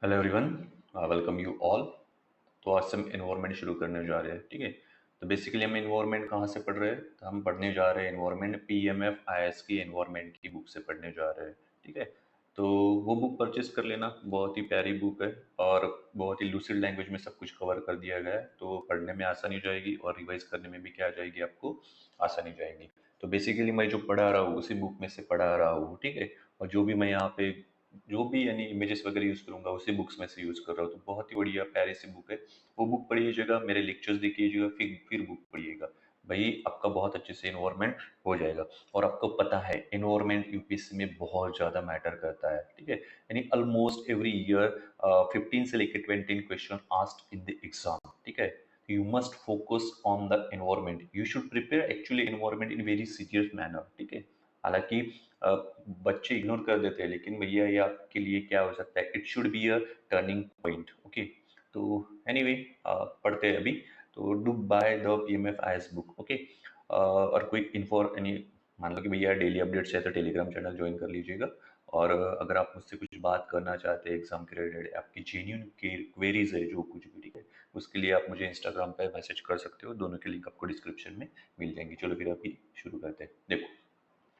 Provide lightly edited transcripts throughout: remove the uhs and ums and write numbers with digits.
Hello everyone, welcome you all. तो आज से हम इन्वायरमेंट शुरू करने जा रहे हैं। ठीक है। तो बेसिकली हम इन्वायरमेंट कहाँ से पढ़ रहे हैं? तो हम पढ़ने जा रहे हैं इन्वायरमेंट पीएमएफ आईएएस की इन्वायरमेंट की बुक से पढ़ने जा रहे हैं। ठीक है। तो वो बुक परचेज कर लेना, बहुत ही प्यारी बुक है और बहुत ही लूसिड लैंग्वेज में सब कुछ कवर कर दिया गया है, तो पढ़ने में आसानी हो जाएगी और रिवाइज करने में भी क्या आ जाएगी, आपको आसानी जाएगी। तो बेसिकली मैं जो पढ़ा रहा हूँ उसी बुक में से पढ़ा रहा हूँ। ठीक है। और जो भी मैं यहाँ पे जो भी यानी इमेजेस वगैरह यूज़ करूँगा उसी बुक्स में से यूज़ कर रहा हूँ। तो बहुत ही बढ़िया प्यारी सी बुक है। वो बुक पढ़िएगा, मेरे लेक्चर्स देखिएगा, फिर बुक पढ़िएगा। भाई आपका बहुत अच्छे से इन्वायरमेंट हो जाएगा। और आपको पता है इन्वायरमेंट यूपीएससी में बहुत ज़्यादा मैटर करता है। ठीक है। यानी ऑलमोस्ट एवरी ईयर 15 से लेकर 20 question asked in the exam. ठीक है। You must focus on the environment, you should prepare actually environment in very serious manner. ठीक है। हालांकि अ, बच्चे इग्नोर कर देते हैं, लेकिन भैया ये आपके लिए क्या हो सकता है, it should be a turning point. Okay. तो एनीवे पढ़ते हैं अभी। तो do by the PMF IAS book. Okay. और कोई इन्फो यानी मान लो कि भैया डेली अपडेट्स है तो टेलीग्राम चैनल ज्वाइन कर लीजिएगा। और अगर आप मुझसे कुछ बात करना चाहते हैं एग्जाम के रिलेटेड, आपकी जेन्यून क्वेरीज है जो कुछ भी, ठीक है, उसके लिए आप मुझे इंस्टाग्राम पे मैसेज कर सकते हो। दोनों के लिंक आपको डिस्क्रिप्शन में मिल जाएंगे। चलो फिर अभी शुरू करते हैं। देखो,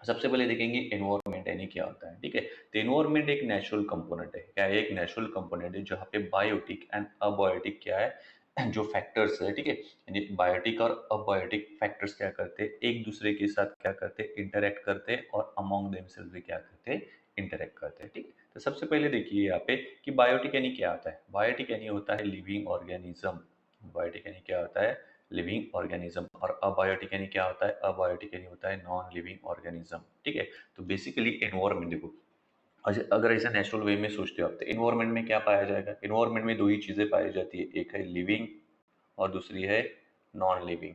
सबसे पहले देखेंगे एनवायरनमेंट यानी क्या होता है। ठीक है। तो एनवायरनमेंट एक नेचुरल कंपोनेंट है। क्या है? एक नेचुरल कंपोनेंट है जहाँ पे बायोटिक एंड अबायोटिक क्या है जो फैक्टर्स है। ठीक है। यानी बायोटिक और अबायोटिक फैक्टर्स क्या करते हैं, एक दूसरे के साथ क्या करते हैं, इंटरेक्ट करते हैं और अमॉन्ग देमसेल्व्स भी क्या करते हैं, इंटरेक्ट करते हैं। ठीक है। तो सबसे पहले देखिए यहाँ पे कि बायोटिक यानी क्या होता है। बायोटिक यानी होता है लिविंग ऑर्गेनिज्म। बायोटिक यानी क्या होता है, लिविंग ऑर्गेनिज्म। और अबायोटिक यानी क्या होता है, अबायोटिक यानी होता है नॉन लिविंग ऑर्गेनिज्म। ठीक है। तो बेसिकली एनवायरमेंट देखो, अगर ऐसा नेचुरल वे में सोचते हो आप, तो एनवायरमेंट में क्या पाया जाएगा, एनवायरमेंट में दो ही चीजें पाई जाती है, एक है लिविंग और दूसरी है नॉन लिविंग।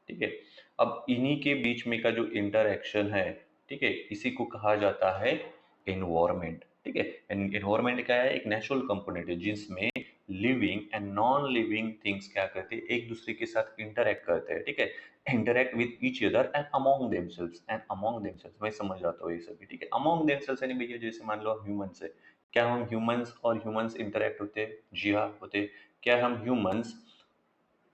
ठीक है। अब इन्हीं के बीच में का जो इंटरएक्शन है, ठीक है, इसी को कहा जाता है एनवायरमेंट। ठीक है। एनवायरमेंट क्या है, एक नेचुरल कंपोनेंट है जिसमें living and non living things क्या करते हैं, एक दूसरे के साथ इंटरेक्ट करते हैं। ठीक है। Interact with each other and among themselves, and among themselves मैं समझ जाता हूँ ये सभी। ठीक है। अमॉन्ग देमसेल्व्स यानी भैया जैसे मान लो ह्यूमंस है, क्या हम ह्यूमंस और ह्यूमंस इंटरेक्ट होते हैं? जी हाँ होते हैं। क्या हम ह्यूमंस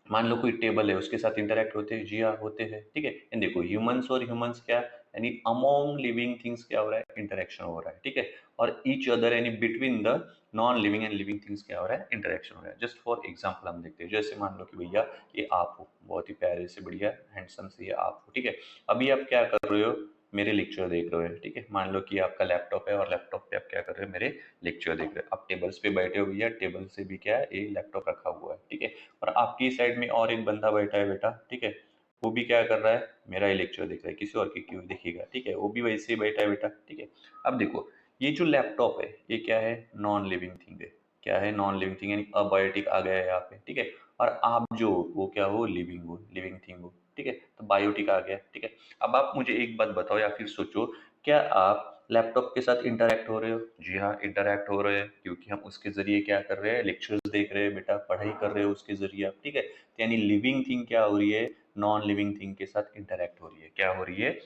मान लो कोई टेबल है उसके साथ इंटरेक्ट होते हैं? जी हाँ होते हैं। ठीक है। एंड देखो ह्यूमंस और ह्यूमंस क्या यानी अमोंग लिविंग थिंग्स क्या हो रहा है, इंटरेक्शन हो रहा है। ठीक है। और ईच अदर यानी between the non living and living things क्या हो रहा है, इंटरेक्शन हो रहा है। जस्ट फॉर एग्जाम्पल हम देखते हैं, जैसे मान लो कि भैया ये आप हो, बहुत ही प्यारे से बढ़िया हैंडसम से ये आप हो। ठीक है। अभी आप क्या कर रहे हो, मेरे लेक्चर देख रहे हो। ठीक है। मान लो कि आपका लैपटॉप है और लैपटॉप पे आप क्या कर रहे हो, मेरे लेक्चर देख रहे हो। आप टेबल्स पे बैठे हो भैया, टेबल से भी क्या है, ये लैपटॉप रखा हुआ है। ठीक है। और आपकी साइड में और एक बंदा बैठा है बेटा। ठीक है। वो भी क्या कर रहा है, मेरा ही लेक्चर देख रहा है, किसी और की क्यों देखेगा। ठीक है। वो भी वैसे ही बैठा है बेटा। ठीक है। अब देखो, ये जो लैपटॉप है ये क्या है, नॉन लिविंग थिंग है। क्या है, नॉन लिविंग थिंग यानी अबायोटिक आ गया है यहाँ पे। ठीक है। और आप जो वो क्या हो, लिविंग हो, लिविंग थिंग हो। ठीक है। तो बायोटिक आ गया। ठीक है। अब आप मुझे एक बात बताओ या फिर सोचो, क्या आप लैपटॉप के साथ इंटरैक्ट हो रहे हो? जी हाँ इंटरैक्ट हो रहे हैं, क्योंकि हम उसके जरिए क्या कर रहे हैं, लेक्चर्स देख रहे हैं बेटा, पढ़ाई कर रहे हो उसके जरिए आप। ठीक है। तो यानी लिविंग थिंग क्या हो रही है, नॉन लिविंग थिंग के साथ इंटरैक्ट हो रही है। क्या हो रही है,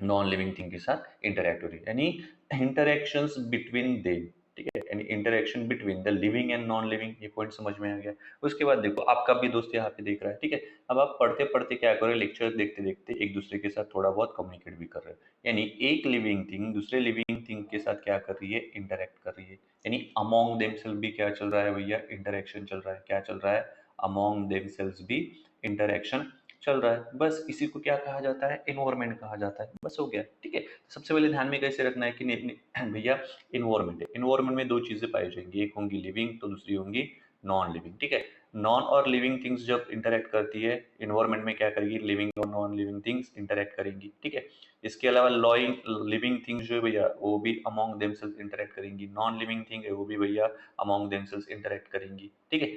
नॉन लिविंग थिंग के साथ इंटरैक्ट हो रही है। यानी इंटरेक्शंस बिटवीन देम। ठीक है। यानी interaction between the living and non living, ये पॉइंट समझ में आ गया। उसके बाद देखो, आपका भी दोस्त यहाँ पे देख रहा है। ठीक है। अब आप पढ़ते पढ़ते क्या करो, लेक्चर देखते देखते एक दूसरे के साथ थोड़ा बहुत कम्युनिकेट भी कर रहे हो। यानी एक लिविंग थिंग दूसरे लिविंग थिंग के साथ क्या कर रही है, इंटरेक्ट कर रही है। यानी अमोंग देमसेल्फ भी क्या चल रहा है भैया, इंटरेक्शन चल रहा है। क्या चल रहा है, अमोंग देमसेल्व्स भी इंटरेक्शन चल रहा है। बस इसी को क्या कहा जाता है, एनवायरमेंट कहा जाता है। बस हो गया। ठीक है। सबसे पहले ध्यान में कैसे रखना है कि भैया एनवायरमेंट है, एनवायरमेंट में दो चीजें पाई जाएंगी, एक होंगी लिविंग तो दूसरी होंगी नॉन लिविंग। ठीक है। नॉन और लिविंग थिंग्स जब इंटरेक्ट करती है एनवायरमेंट में, क्या करेगी, लिविंग और नॉन लिविंग थिंग्स इंटरेक्ट करेंगी। ठीक है। इसके अलावा लिविंग थिंग्स जो है भैया वो भी अमॉन्ग देमसेल्स इंटरेक्ट करेंगी, नॉन लिविंग थिंग है वो भी भैया अमॉन्ग देमसेल्स इंटरेक्ट करेंगी। ठीक है।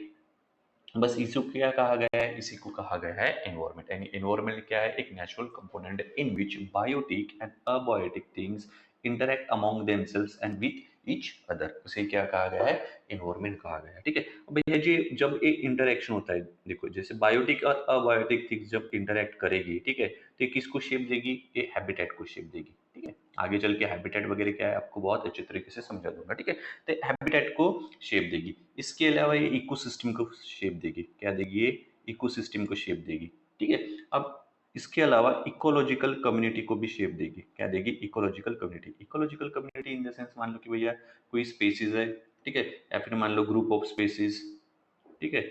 बस इसी को क्या कहा गया है, इसी को कहा गया है एनवायरमेंट। यानी एनवायरमेंट क्या है, एक natural component in which biotic and abiotic things interact among themselves and with each other, उसे क्या कहा गया है, एनवायरमेंट कहा गया है। ठीक है। अब भैया जी जब एक इंटरेक्शन होता है, देखो जैसे बायोटिक और अबायोटिक थिंग्स जब इंटरेक्ट करेगी, ठीक है, तो ये किसको शेप देगी, ये हैबिटेट को शेप देगी। ठीक है। आगे चल के हैबिटेट वगैरह क्या है आपको बहुत अच्छे तरीके से समझा दूंगा, ठीक है। तो हैबिटेट को शेप देगी, इसके अलावा ये इकोसिस्टम को शेप देगी, क्या देगी ये, इकोसिस्टम को शेप देगी, ठीक है। अब इसके अलावा इकोलॉजिकल कम्युनिटी को भी शेप देगी, क्या देगी, ecological community. Ecological community in the sense मान लो कि भैया कोई स्पेसीज है, ठीक है, या फिर मान लो ग्रुप ऑफ स्पेसीज, ठीक है,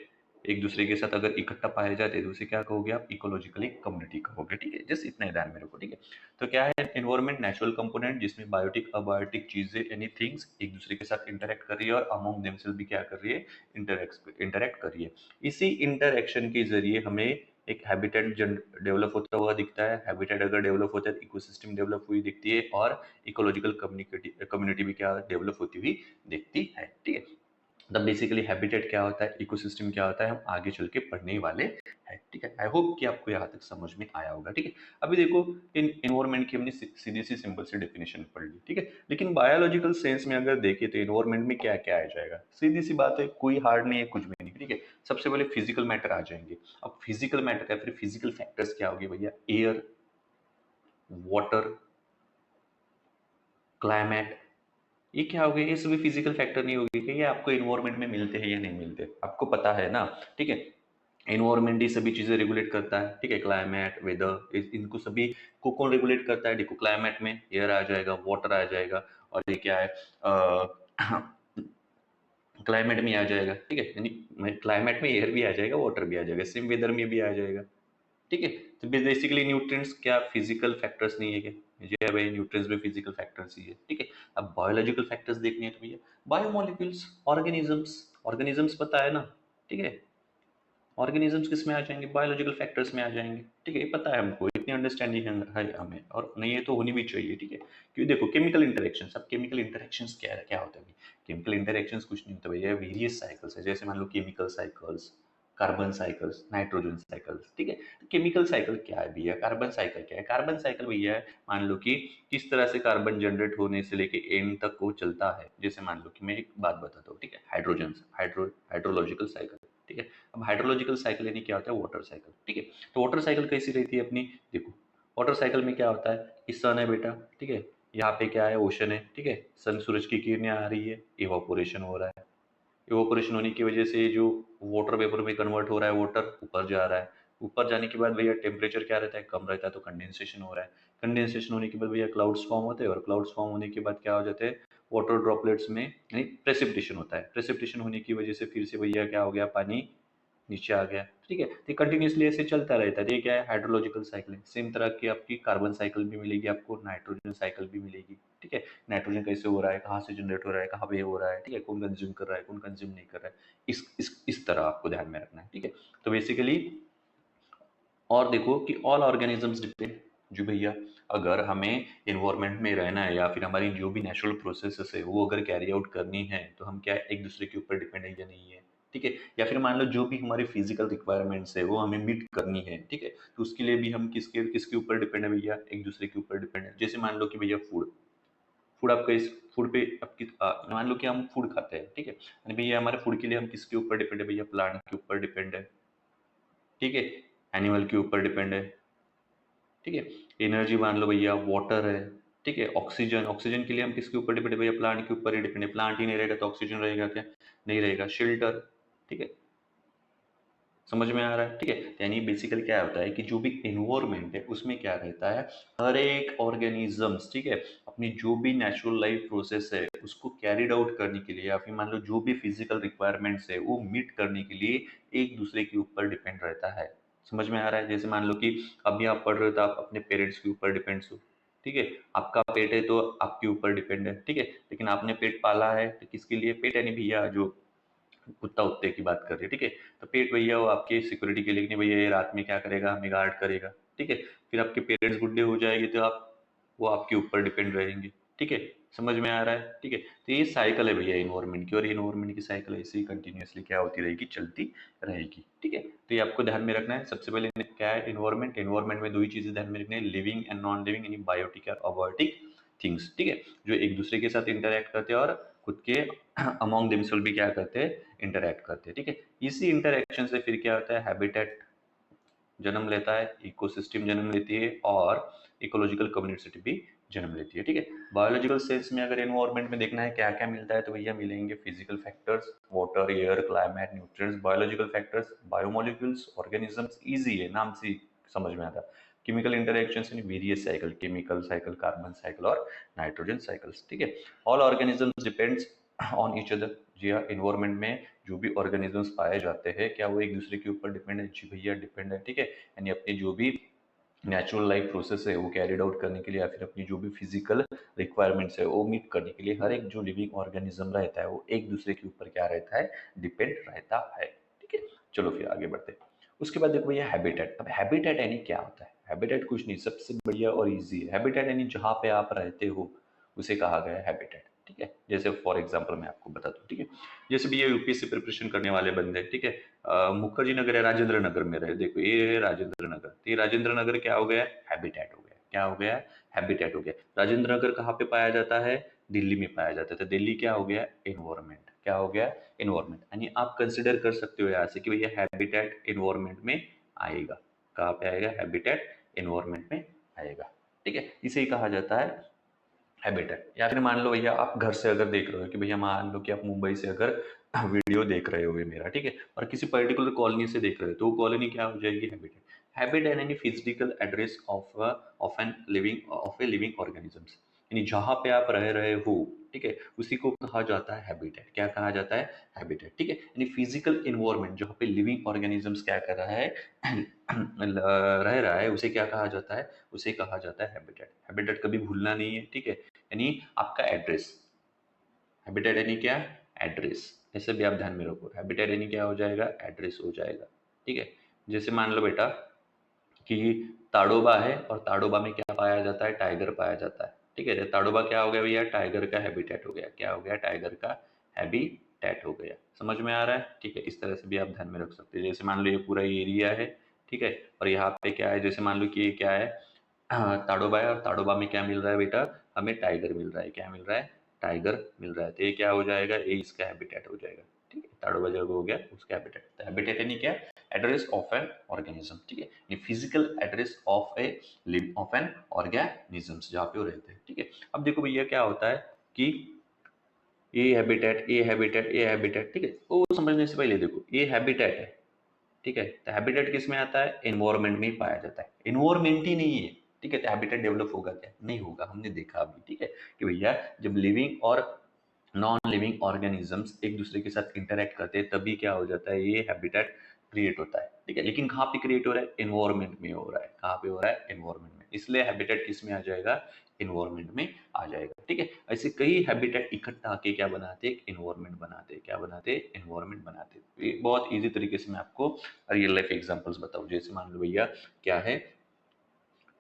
एक दूसरे के साथ अगर इकट्ठा पाए जाते हैं तो उसे क्या कहोगे आप, इकोलॉजिकली कम्युनिटी कहोगे, ठीक है। जस्ट इतना ही ध्यान में रखो, ठीक है। तो क्या है, एनवायरमेंट नेचुरल कंपोनेंट जिसमें बायोटिक अबायोटिक चीजें यानी थिंग्स एक दूसरे के साथ इंटरेक्ट कर रही है और अमॉन्ग देमसेल्फ भी क्या कर रही है, इंटरेक्ट कर रही है। इसी इंटरेक्शन के जरिए हमें एक हैबिटेट डेवलप होता हुआ दिखता है। हैबिटेट अगर डेवलप होता है तो इकोसिस्टम डेवलप हुई दिखती है और इकोलॉजिकल कम्युनिटी भी क्या डेवलप होती हुई दिखती है, ठीक है। तब बेसिकली हैबिटेट क्या होता है, इकोसिस्टम क्या होता है, हम आगे चल के पढ़ने वाले हैं, ठीक है। आई होप कि आपको यहाँ तक समझ में आया होगा, ठीक है। अभी देखो इन एनवायरमेंट की हमने सीधी सी सिंपल सी डेफिनेशन पढ़ ली, ठीक है। लेकिन बायोलॉजिकल सेंस में अगर देखें तो एनवायरमेंट में क्या क्या आ जाएगा, सीधी सी बात है, कोई हार्ड नहीं है, कुछ भी नहीं, ठीक है। सबसे पहले फिजिकल मैटर आ जाएंगे। अब फिजिकल मैटर या फिर फिजिकल फैक्टर्स क्या होगी भैया, एयर, वाटर, क्लाइमेट, ये क्या हो गया, ये सभी फिजिकल फैक्टर नहीं होगी कि ये आपको इन्वायरमेंट में मिलते हैं या नहीं मिलते, आपको पता है ना, ठीक है। इन्वायरमेंट ये सभी चीजें रेगुलेट करता है, ठीक है, क्लाइमेट, वेदर, इनको सभी को कौन रेगुलेट करता है, देखो क्लाइमेट में एयर आ जाएगा, वाटर आ जाएगा, और ये क्या है, क्लाइमेट में आ जाएगा, ठीक है, यानी क्लाइमेट में एयर भी आ जाएगा, वाटर भी आ जाएगा, सेम वेदर में भी आ जाएगा, ठीक है। तो बेसिकली न्यूट्रिएंट्स क्या फिजिकल फैक्टर्स नहीं है क्या, जी है भाई, न्यूट्रिएंट्स भी फिजिकल फैक्टर्स ही है, ठीक है। अब बायोलॉजिकल फैक्टर्स देखने हैं तो भैया बायोमोलिक्यूल्स, ऑर्गेनिजम्स, ऑर्गेनिजम्स पता है ना, ठीक है। ऑर्गेनिजम्स किस में आ जाएंगे, बायोलॉजिकल फैक्टर्स में आ जाएंगे, ठीक है, ये पता है हमको, इतनी अंडरस्टैंडिंग है हमें, और नहीं है तो होनी भी चाहिए, ठीक है। क्योंकि देखो केमिकल इंटरेक्शंस, अब केमिकल इंटरेक्शंस क्या है, क्या होता है, केमिकल इंटरेक्शंस कुछ नहीं होता भैया, वेरियस साइकिल्स है, जैसे मान लो chemical cycles, carbon cycles, nitrogen cycles, ठीक है। तो केमिकल साइकिल क्या है भैया, कार्बन साइकिल क्या है, कार्बन साइकिल भैया है, मान लो कि किस तरह से कार्बन जनरेट होने से लेके एंड तक वो चलता है। जैसे मान लो कि मैं एक बात बताता हूँ, ठीक है, हाइड्रोजन हाइड्रोलॉजिकल साइकिल, ठीक है। अब हाइड्रोलॉजिकल साइकिल यानी क्या होता है, वाटर साइकिल, ठीक है। तो वाटर साइकिल कैसी रहती है अपनी, देखो वाटर साइकिल में क्या होता है कि सन है बेटा, ठीक है, यहाँ पे क्या है, ओशन है, ठीक है, सन सूरज की किरणें आ रही है, इवापोरेशन हो रहा है, इवापोरेशन होने की वजह से जो वाटर वेपर में कन्वर्ट हो रहा है, वाटर ऊपर जा रहा है, ऊपर जाने के बाद भैया टेम्परेचर क्या रहता है, कम रहता है, तो कंडेंसेशन हो रहा है, कंडेंसेशन होने के बाद भैया क्लाउड्स फॉर्म होते हैं, और क्लाउड्स फॉर्म होने के बाद क्या हो जाते हैं, वाटर ड्रॉपलेट्स में यानी प्रेसिपिटेशन होता है, प्रेसिपिटेशन होने की वजह से फिर से भैया क्या हो गया, पानी नीचे आ गया, ठीक है। तो कंटिन्यूसली ऐसे चलता रहता है, ये क्या है, हाइड्रोलॉजिकल साइकिल है। सेम तरह की आपकी कार्बन साइकिल भी मिलेगी आपको, नाइट्रोजन साइकिल भी मिलेगी, ठीक है। नाइट्रोजन कैसे हो रहा है, कहाँ से जनरेट हो रहा है, कहाँ पे हो रहा है, ठीक है, कौन कंज्यूम कर रहा है, कौन कंज्यूम नहीं कर रहा है, इस तरह आपको ध्यान में रखना है, ठीक है। तो बेसिकली और देखो कि ऑल ऑर्गेनिजम्स डिपेंड, जो भैया अगर हमें इन्वायरमेंट में रहना है या फिर हमारी जो भी नेचुरल प्रोसेसेस है वो अगर कैरी आउट करनी है तो हम क्या एक दूसरे के ऊपर डिपेंड है या नहीं है, ठीक है। या फिर मान लो जो भी हमारी फिजिकल रिक्वायरमेंट्स है वो हमें मीट करनी है, ठीक है, तो उसके लिए भी हम किसके किसके ऊपर डिपेंड है भैया, एक दूसरे के ऊपर डिपेंड है। जैसे मान लो कि भैया फूड, फूड आपका इस फूड पे आपकी मान लो कि हम फूड खाते हैं, ठीक है, यानी भैया हमारे फूड के लिए हम किसके ऊपर डिपेंड है भैया, प्लांट के ऊपर डिपेंड है, ठीक है, एनिमल के ऊपर डिपेंड है, ठीक है। एनर्जी मान लो भैया वाटर है, ठीक है। ऑक्सीजन, ऑक्सीजन के लिए हम किसके ऊपर डिपेंड है भैया, प्लांट के ऊपर ही डिपेंड है, प्लांट ही नहीं रहेगा तो ऑक्सीजन रहेगा क्या, नहीं रहेगा। शेल्टर, ठीक है, समझ में आ रहा है, ठीक है। यानी बेसिकली क्या होता है कि जो भी इन्वायरमेंट है उसमें क्या रहता है, हर एक ऑर्गेनिजम्स, ठीक है, अपनी जो भी नेचुरल लाइफ प्रोसेस है उसको कैरिड आउट करने के लिए या फिर मान लो जो भी फिजिकल रिक्वायरमेंट्स है वो मीट करने के लिए एक दूसरे के ऊपर डिपेंड रहता है। समझ में आ रहा है, जैसे मान लो कि अभी आप पढ़ रहे हो तो आप अपने पेरेंट्स के ऊपर डिपेंड हो, ठीक है, आपका पेट है तो आपके ऊपर डिपेंड है, ठीक है। लेकिन आपने पेट पाला है तो किसके लिए, पेट यानी भैया जो कुत्ता उत्ते की बात कर रही है, ठीक है। तो पेट भैया वो आपकी सिक्योरिटी के लिए कि नहीं भैया ये रात में क्या करेगा, हमें गार्ड करेगा, ठीक है। फिर आपके पेरेंट्स बुढ़े हो जाएंगे तो आप वो आपके ऊपर डिपेंड रहेंगे, ठीक है, समझ में आ रहा है, ठीक है। तो ये साइकिल है भैया इन्वायरमेंट की, और इन्वायरमेंट की साइकिल ऐसे ही कंटिन्यूअसली क्या होती रहेगी, चलती रहेगी, ठीक है। तो ये आपको ध्यान में रखना है। सबसे पहले क्या है इन्वायरमेंट, इन्वायरमेंट में दो ही चीजें ध्यान में रखनी है, लिविंग एंड नॉन लिविंग यानी बायोटिक और अबायोटिक थिंग्स, ठीक है, जो एक दूसरे के साथ इंटरेक्ट करते हैं और खुद के अमॉन्ग देमसेल्फ भी क्या करते हैं, इंटरेक्ट करते हैं, ठीक है। इसी इंटरेक्शन से फिर क्या होता है, हैबिटेट जन्म लेता है, इकोसिस्टम जन्म लेती है और इकोलॉजिकल कम्युनिटी भी जन्म लेती है। ठीक है, बायोलॉजिकल सेल्स में अगर एनवायरनमेंट में देखना है क्या क्या मिलता है, तो भैया मिलेंगे physical factors, water, air, climate, nutrients, biological factors, biomolecules, organisms, easy है, नाम से ही समझ में आता है। Chemical interactions in various cycle, chemical cycle, carbon cycle और नाइट्रोजन साइकिल्स। ठीक है, all organisms depends on each other. जी हाँ, इन्वायरमेंट में जो भी ऑर्गेनिजम्स पाए जाते हैं, क्या वो एक दूसरे के ऊपर डिपेंड है? जी भैया डिपेंड है। ठीक है, यानी अपनी जो भी नेचुरल लाइफ प्रोसेस है वो कैरिड आउट करने के लिए, या फिर अपनी जो भी फिजिकल रिक्वायरमेंट्स है वो मीट करने के लिए, हर एक जो लिविंग ऑर्गेनिज्म रहता है वो एक दूसरे के ऊपर क्या रहता है? डिपेंड रहता है। ठीक है, चलो फिर आगे बढ़ते हैं। उसके बाद देखो भैया हैबिटेट। अब हैबिटेट यानी क्या होता है? हैबिटेट कुछ नहीं, सबसे बढ़िया और इजी है। हैबिटेट यानी जहाँ पे आप रहते हो उसे कहा गया है हैबिटेट। ठीक है, जैसे फॉर एग्जाम्पल मैं आपको बता दूं। ठीक है, जैसे भी ये यूपीएससी प्रिपरेशन करने वाले बंदे, ठीक है, मुखर्जी नगर है, राजेंद्र नगर में रहे, देखो ये है राजेंद्र नगर, तो ये राजेंद्र नगर क्या हो गया? हैबिटेट हो गया। क्या हो गया? हैबिटेट हो गया। राजेंद्र नगर कहाँ पे पाया जाता है? दिल्ली में पाया जाता है, तो दिल्ली क्या हो गया? एनवायरमेंट। क्या हो गया? एनवायरमेंट। यानी आप कंसिडर कर सकते हो यहाँ से कि भैया हैबिटेट एनवायरमेंट में आएगा। कहाँ पे आएगा? हैबिटेट एनवायरमेंट में आएगा। ठीक है, इसे ही कहा जाता है हैबिटेट। या फिर मान लो भैया आप घर से अगर देख रहे हो कि भैया मान लो कि आप मुंबई से अगर वीडियो देख रहे हो मेरा, ठीक है, और किसी पर्टिकुलर कॉलोनी से देख रहे हो, तो वो कॉलोनी क्या हो जाएगी? Habitat. Habit any physical address of an living of a living organisms, यानी जहाँ पे आप रह रहे हो, ठीक है, उसी को कहा जाता है हैबिटेट। क्या कहा जाता है? हैबिटेट। ठीक है, यानी फिजिकल इन्वायरमेंट जहाँ पे लिविंग ऑर्गेनिजम्स क्या कर रहा है? रह रहा है, उसे क्या कहा जाता है? उसे कहा जाता है हैबिटेट। हैबिटेट कभी भूलना नहीं है। ठीक है, यानी आपका एड्रेस। हैबिटेट यानी क्या? एड्रेस। ऐसे भी आप ध्यान में रखो, हैबिटेट यानी क्या हो जाएगा? एड्रेस हो जाएगा। ठीक है, जैसे मान लो बेटा कि ताड़ोबा है, और ताड़ोबा में क्या पाया जाता है? टाइगर पाया जाता है। ठीक है, तो ताड़ोबा क्या हो गया भैया? टाइगर का हैबिटेट हो गया। क्या हो गया? टाइगर का हैबिटेट हो गया। समझ में आ रहा है? ठीक है, इस तरह से भी आप ध्यान में रख सकते हैं। जैसे मान लो ये पूरा एरिया है, ठीक है, और यहाँ पे क्या है? जैसे मान लो कि ये क्या है? ताड़ोबा है, और ताड़ोबा में क्या मिल रहा है बेटा? हमें टाइगर मिल रहा है। क्या मिल रहा है? टाइगर मिल रहा है। तो ये क्या हो जाएगा? ये इसका हैबिटेट हो जाएगा। ठीक है, ताड़ोबा जब हो गया उसका हैबिटेट। तो हैबिटेट यानी क्या? Address of an organism. ठीक है, ये physical address of an organism, जहाँ पे वो रहते हैं। ठीक है, अब देखो भैया क्या होता है कि ये हैबिटेट, ये हैबिटेट, ये हैबिटेट, ठीक है, वो समझने से पहले देखो ये हैबिटेट है। ठीक है, तो हैबिटेट किस में आता है? एनवायरमेंट में ही पाया जाता है। एनवायरमेंट ही नहीं है, ठीक है, तो हैबिटेट डेवलप होगा क्या? नहीं होगा। हमने देखा अभी, ठीक है, कि भैया जब लिविंग और नॉन लिविंग ऑर्गेनिजम्स एक दूसरे के साथ इंटरेक्ट करते हैं, तभी क्या हो जाता है? ये हैबिटेट क्रिएट होता है। ठीक है, लेकिन कहाँ पे क्रिएट हो रहा है? एनवायरमेंट में हो रहा है। कहाँ पे हो रहा है? एनवायरमेंट में। इसलिए हैबिटेट किस में आ जाएगा? एनवायरमेंट में आ जाएगा। ठीक है, ऐसे कई हैबिटेट इकट्ठा आके क्या बनाते हैं? एनवायरमेंट बनाते हैं। क्या बनाते हैं? एनवायरमेंट बनाते हैं। ये बहुत इजी तरीके से मैं आपको रियल लाइफ एग्जांपल्स बताऊं। जैसे मान लो भैया क्या है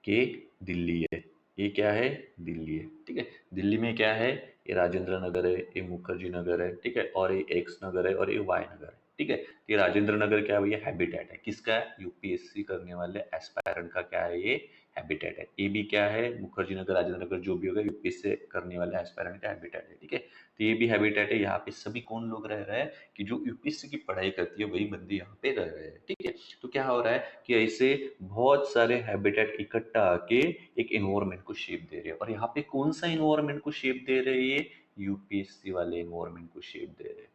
कि दिल्ली है, ये क्या है? दिल्ली है। ठीक है, दिल्ली में क्या है? ये राजेंद्र नगर है, ये मुखर्जी नगर है, ठीक है, और ये एक्स नगर है, और ये वाई नगर है। ठीक है, तो ये राजेंद्र नगर क्या है भैया? हैबिटेट है। किसका है? यूपीएससी करने वाले एस्पायरेंट का क्या है? ये हैबिटेट है। ये भी क्या है? मुखर्जी नगर, राजेंद्र नगर, जो भी होगा यूपीएससी करने वाले एस्पायरेंट का हैबिटेट है। ठीक है, तो ये भी हैबिटेट है। यहाँ पे सभी कौन लोग रह रहे हैं? कि जो यूपीएससी की पढ़ाई करती है वही बंदे यहाँ पे रह रहे हैं। ठीक है, तो क्या हो रहा है कि ऐसे बहुत सारे हैबिटेट इकट्ठा आके एक एनवायरनमेंट को शेप दे रहे हैं। और यहाँ पे कौन सा एनवायरनमेंट को शेप दे रहे हैं? ये यूपीएससी वाले एनवायरनमेंट को शेप दे रहे हैं।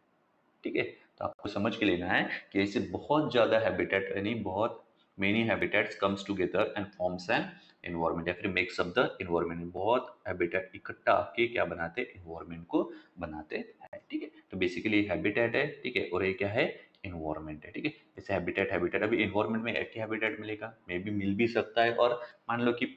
ठीक है, तो आपको समझ के लेना है कि ऐसे बहुत ज्यादा हैबिटेट, यानी बहुत many habitats comes together and forms an environment, या फिर मेक्स अप द एनवायरनमेंट। बहुत हैबिटेट इकट्ठा आके क्या बनाते हैं? एनवायरनमेंट को बनाते हैं। ठीक है, तो बेसिकली हैबिटेट है, ठीक है, और ये क्या है? एनवायरनमेंट है। ठीक है, जैसे हैबिटेट हैबिटेट अभी एनवायरनमेंट में एक ही हैबिटेट मिलेगा, मे बी मिल भी सकता है, और मान लो कि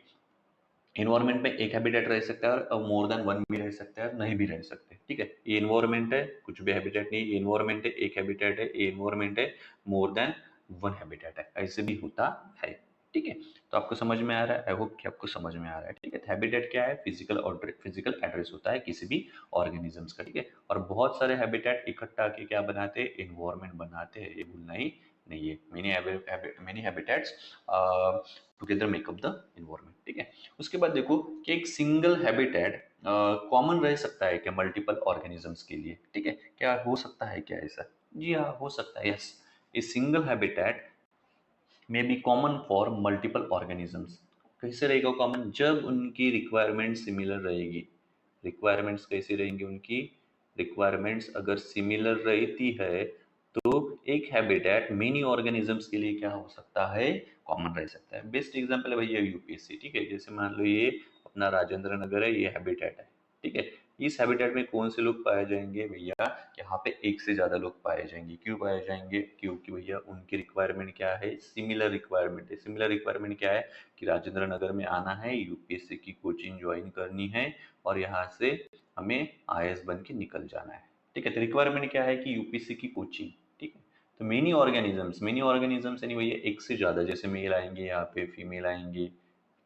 एनवायरनमेंट में एक हैबिटेट रह सकता है और मोर देन वन भी रह सकता है, नहीं भी रह सकते। ठीक है, ये एनवायरनमेंट है, कुछ भी हैबिटेट नहीं, ये एनवायरनमेंट है, एक हैबिटेट है, ये एनवायरनमेंट है, मोर देन वन हैबिटेट है, ऐसे भी होता है। ठीक है, तो आपको समझ में आ रहा है? आई होप कि आपको समझ में आ रहा है। ठीक है, हैबिटेट क्या है? फिजिकल एड्रेस होता है किसी भी ऑर्गेनिजम्स का। ठीक है, और बहुत सारे हैबिटेट इकट्ठा आके क्या बनाते हैं? एनवायरनमेंट बनाते हैं, ये भूलना ही नहीं है। Many habitats together makeup the environment. ठीक है, उसके बाद देखो कि एक सिंगल हैबिटेट कॉमन रह सकता है क्या मल्टीपल ऑर्गेनिजम्स के लिए? ठीक है, क्या हो सकता है क्या ऐसा? जी हाँ, हो सकता है। Yes, a single habitat may be common for multiple organisms. कैसे रहेगा कॉमन? जब उनकी रिक्वायरमेंट सिमिलर रहेगी। रिक्वायरमेंट्स कैसी रहेंगी उनकी? रिक्वायरमेंट्स अगर सिमिलर रहती है तो एक हैबिटेट मेनी ऑर्गेनिजम्स के लिए क्या हो सकता है? कॉमन रह सकता है। बेस्ट एग्जांपल है भैया यूपीएससी, ठीक है। जैसे मान लो ये अपना राजेंद्र नगर है, ये हैबिटेट है, ठीक है। इस हैबिटेट में कौन से लोग पाए जाएंगे भैया? यहाँ पे एक से ज्यादा लोग पाए जाएंगे। क्यों पाए जाएंगे? क्योंकि भैया उनकी रिक्वायरमेंट क्या है? सिमिलर रिक्वायरमेंट है। सिमिलर रिक्वायरमेंट क्या है? कि राजेंद्र नगर में आना है, यूपीएससी की कोचिंग ज्वाइन करनी है और यहाँ से हमें आईएएस बन के निकल जाना है, ठीक है। तो रिक्वायरमेंट क्या है? कि यूपीएससी की कोचिंग, ठीक है। तो मेनी ऑर्गेनिजम्स यानी भैया एक से ज्यादा, जैसे मेल आएंगे यहाँ पे, फीमेल आएंगे,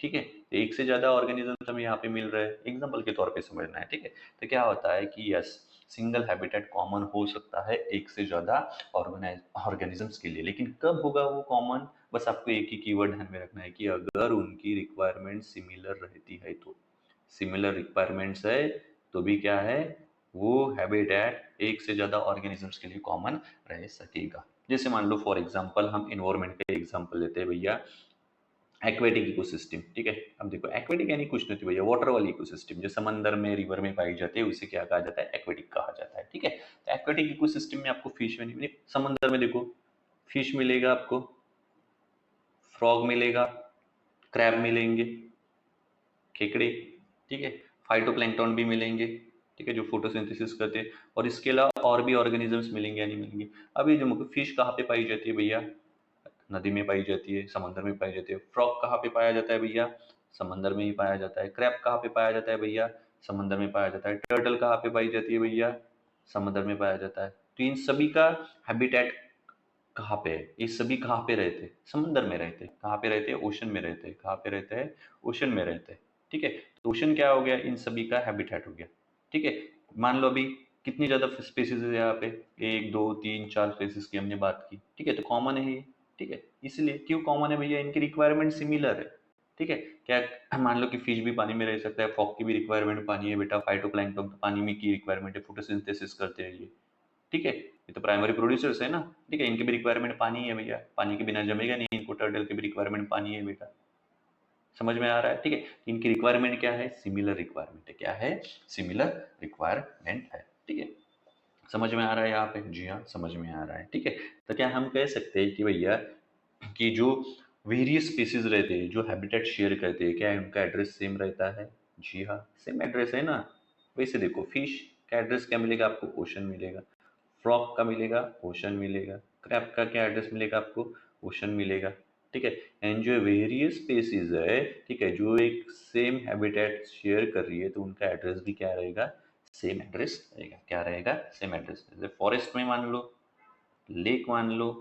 ठीक है। तो एक से ज्यादा ऑर्गेनिजम्स हमें यहाँ पे मिल रहा है, एग्जाम्पल के तौर पे समझना है, ठीक है। तो क्या होता है कि यस, सिंगल हैबिटेट कॉमन हो सकता है एक से ज्यादा ऑर्गेनिजम्स के लिए, लेकिन कब होगा वो कॉमन? बस आपको एक ही कीवर्ड ध्यान में रखना है कि अगर उनकी रिक्वायरमेंट सिमिलर रहती है तो। सिमिलर रिक्वायरमेंट्स है तो भी क्या है? वो हैबिटेट एक से ज्यादा ऑर्गेनिजम्स के लिए कॉमन रह सकेगा। जैसे मान लो फॉर एग्जांपल हम इन्वायरमेंट का एग्जांपल लेते हैं भैया, एक्वेटिक इकोसिस्टम, ठीक है। अब देखो एक्वेटिक यानी कुछ नहीं भैया, वाटर वाली इकोसिस्टम जो समंदर में, रिवर में पाई जाती है, उसे क्या कहा जाता है? एक्वेटिक कहा जाता है, ठीक है। तो एक्वेटिक इकोसिस्टम में आपको फिश में, समंदर में देखो फिश मिलेगा आपको, फ्रॉग मिलेगा, क्रैब मिलेंगे, खेकड़े, ठीक है। फाइटोप्लैंक्टन भी मिलेंगे, ठीक है, जो फोटोसिंथेसिस करते हैं। और इसके अलावा और भी ऑर्गेनिजम्स मिलेंगे या नहीं मिलेंगे? अभी जो फिश कहाँ पे पाई जाती है भैया? नदी में पाई जाती है, समंदर में पाई जाती है। फ्रॉग कहाँ पे पाया जाता है भैया? समंदर में ही पाया जाता है। क्रैब कहाँ पे पाया जाता है भैया? समंदर में पाया जाता है। टर्टल कहाँ पे पाई जाती है भैया? समंदर में पाया जाता है। तो इन सभी का हैबिटेट कहाँ पे है? ये सभी कहाँ पे रहते हैं? समंदर में रहते हैं। कहाँ पे रहते हैं? ओशन में रहते हैं। कहाँ पे रहते हैं? ओशन में रहते हैं, ठीक है। तो ओशन क्या हो गया? इन सभी का हैबिटेट हो गया, ठीक है। मान लो अभी कितनी ज्यादा स्पेसीज है यहाँ पे? एक, दो, तीन, चार स्पेसीज की हमने बात की, ठीक है। तो कॉमन है ये, ठीक है। इसलिए क्यों कॉमन है भैया? इनकी रिक्वायरमेंट सिमिलर है, ठीक है। क्या मान लो कि फिश भी पानी में रह सकता है, फ्रॉग की भी रिक्वायरमेंट पानी है बेटा, फाइटोप्लैंक्टन तो पानी में की रिक्वायरमेंट है, फोटोसिंथेसिस करते हैं ये, ठीक है। ये तो प्राइमरी प्रोड्यूसर्स है ना, ठीक है। इनकी भी रिक्वायरमेंट पानी है भैया, पानी के बिना जमेगा नहीं, इनको टर्टल की भी रिक्वायरमेंट पानी है बेटा। समझ में आ रहा है, ठीक है। इनकी रिक्वायरमेंट क्या है? सिमिलर रिक्वायरमेंट है। क्या है? सिमिलर रिक्वायरमेंट है, ठीक है। समझ में आ रहा है यहाँ पे? जी हाँ, समझ में आ रहा है, ठीक है। तो क्या हम कह सकते हैं कि भैया कि जो वेरियस स्पीसीज रहते हैं, जो हैबिटेट शेयर करते हैं, क्या उनका एड्रेस सेम रहता है? जी हाँ, सेम एड्रेस है ना। वैसे देखो फिश का एड्रेस क्या मिलेगा आपको? ओशन मिलेगा। फ्रॉग का मिलेगा, ओशन मिलेगा। क्रैब का क्या एड्रेस मिलेगा आपको? ओशन मिलेगा, ठीक है। एंड जो वेरियस स्पेसीज है, ठीक है, जो एक सेम हैबिटेट शेयर कर रही है, तो उनका एड्रेस भी क्या रहेगा? सेम एड्रेस रहेगा। क्या रहेगा? Same address. जैसे फॉरेस्ट में मान लो, लेक मान लो,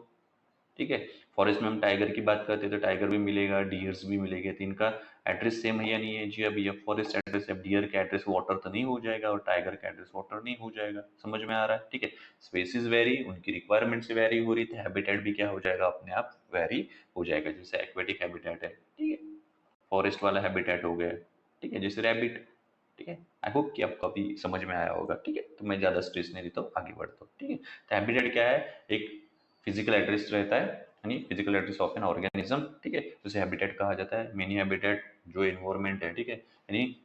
ठीक है। फॉरेस्ट में हम टाइगर की बात करते हैं तो टाइगर भी मिलेगा, डियर्स भी मिलेंगे। तो इनका एड्रेस सेम है या नहीं है? जी अभी ये फॉरेस्ट एड्रेस है, डियर का एड्रेस वाटर तो नहीं हो जाएगा और टाइगर का एड्रेस वाटर नहीं हो जाएगा। समझ में आ रहा है, ठीक है। स्पेसीज वेरी, उनकी रिक्वायरमेंट से वेरी हो रही थी, हैबिटेट भी क्या हो जाएगा? अपने आप वेरी हो जाएगा। जैसे एक्वेटिक हैबिटेट है, ठीक है, फॉरेस्ट वाला हैबिटेट हो गया, ठीक है, जैसे रैबिट, ठीक है। आई होप कि आपको अभी समझ में आया होगा, ठीक है। तो मैं ज़्यादा स्ट्रेस नहीं देता हूँ, आगे बढ़ता हूँ, ठीक है। तो हैबिटेट क्या है? एक फिजिकल एड्रेस रहता है, यानी physical address of an organism, ठीक है। उसे हैबिटेट कहा जाता है। मेनी हैबिटेट जो इन्वायरमेंट है, ठीक है, यानी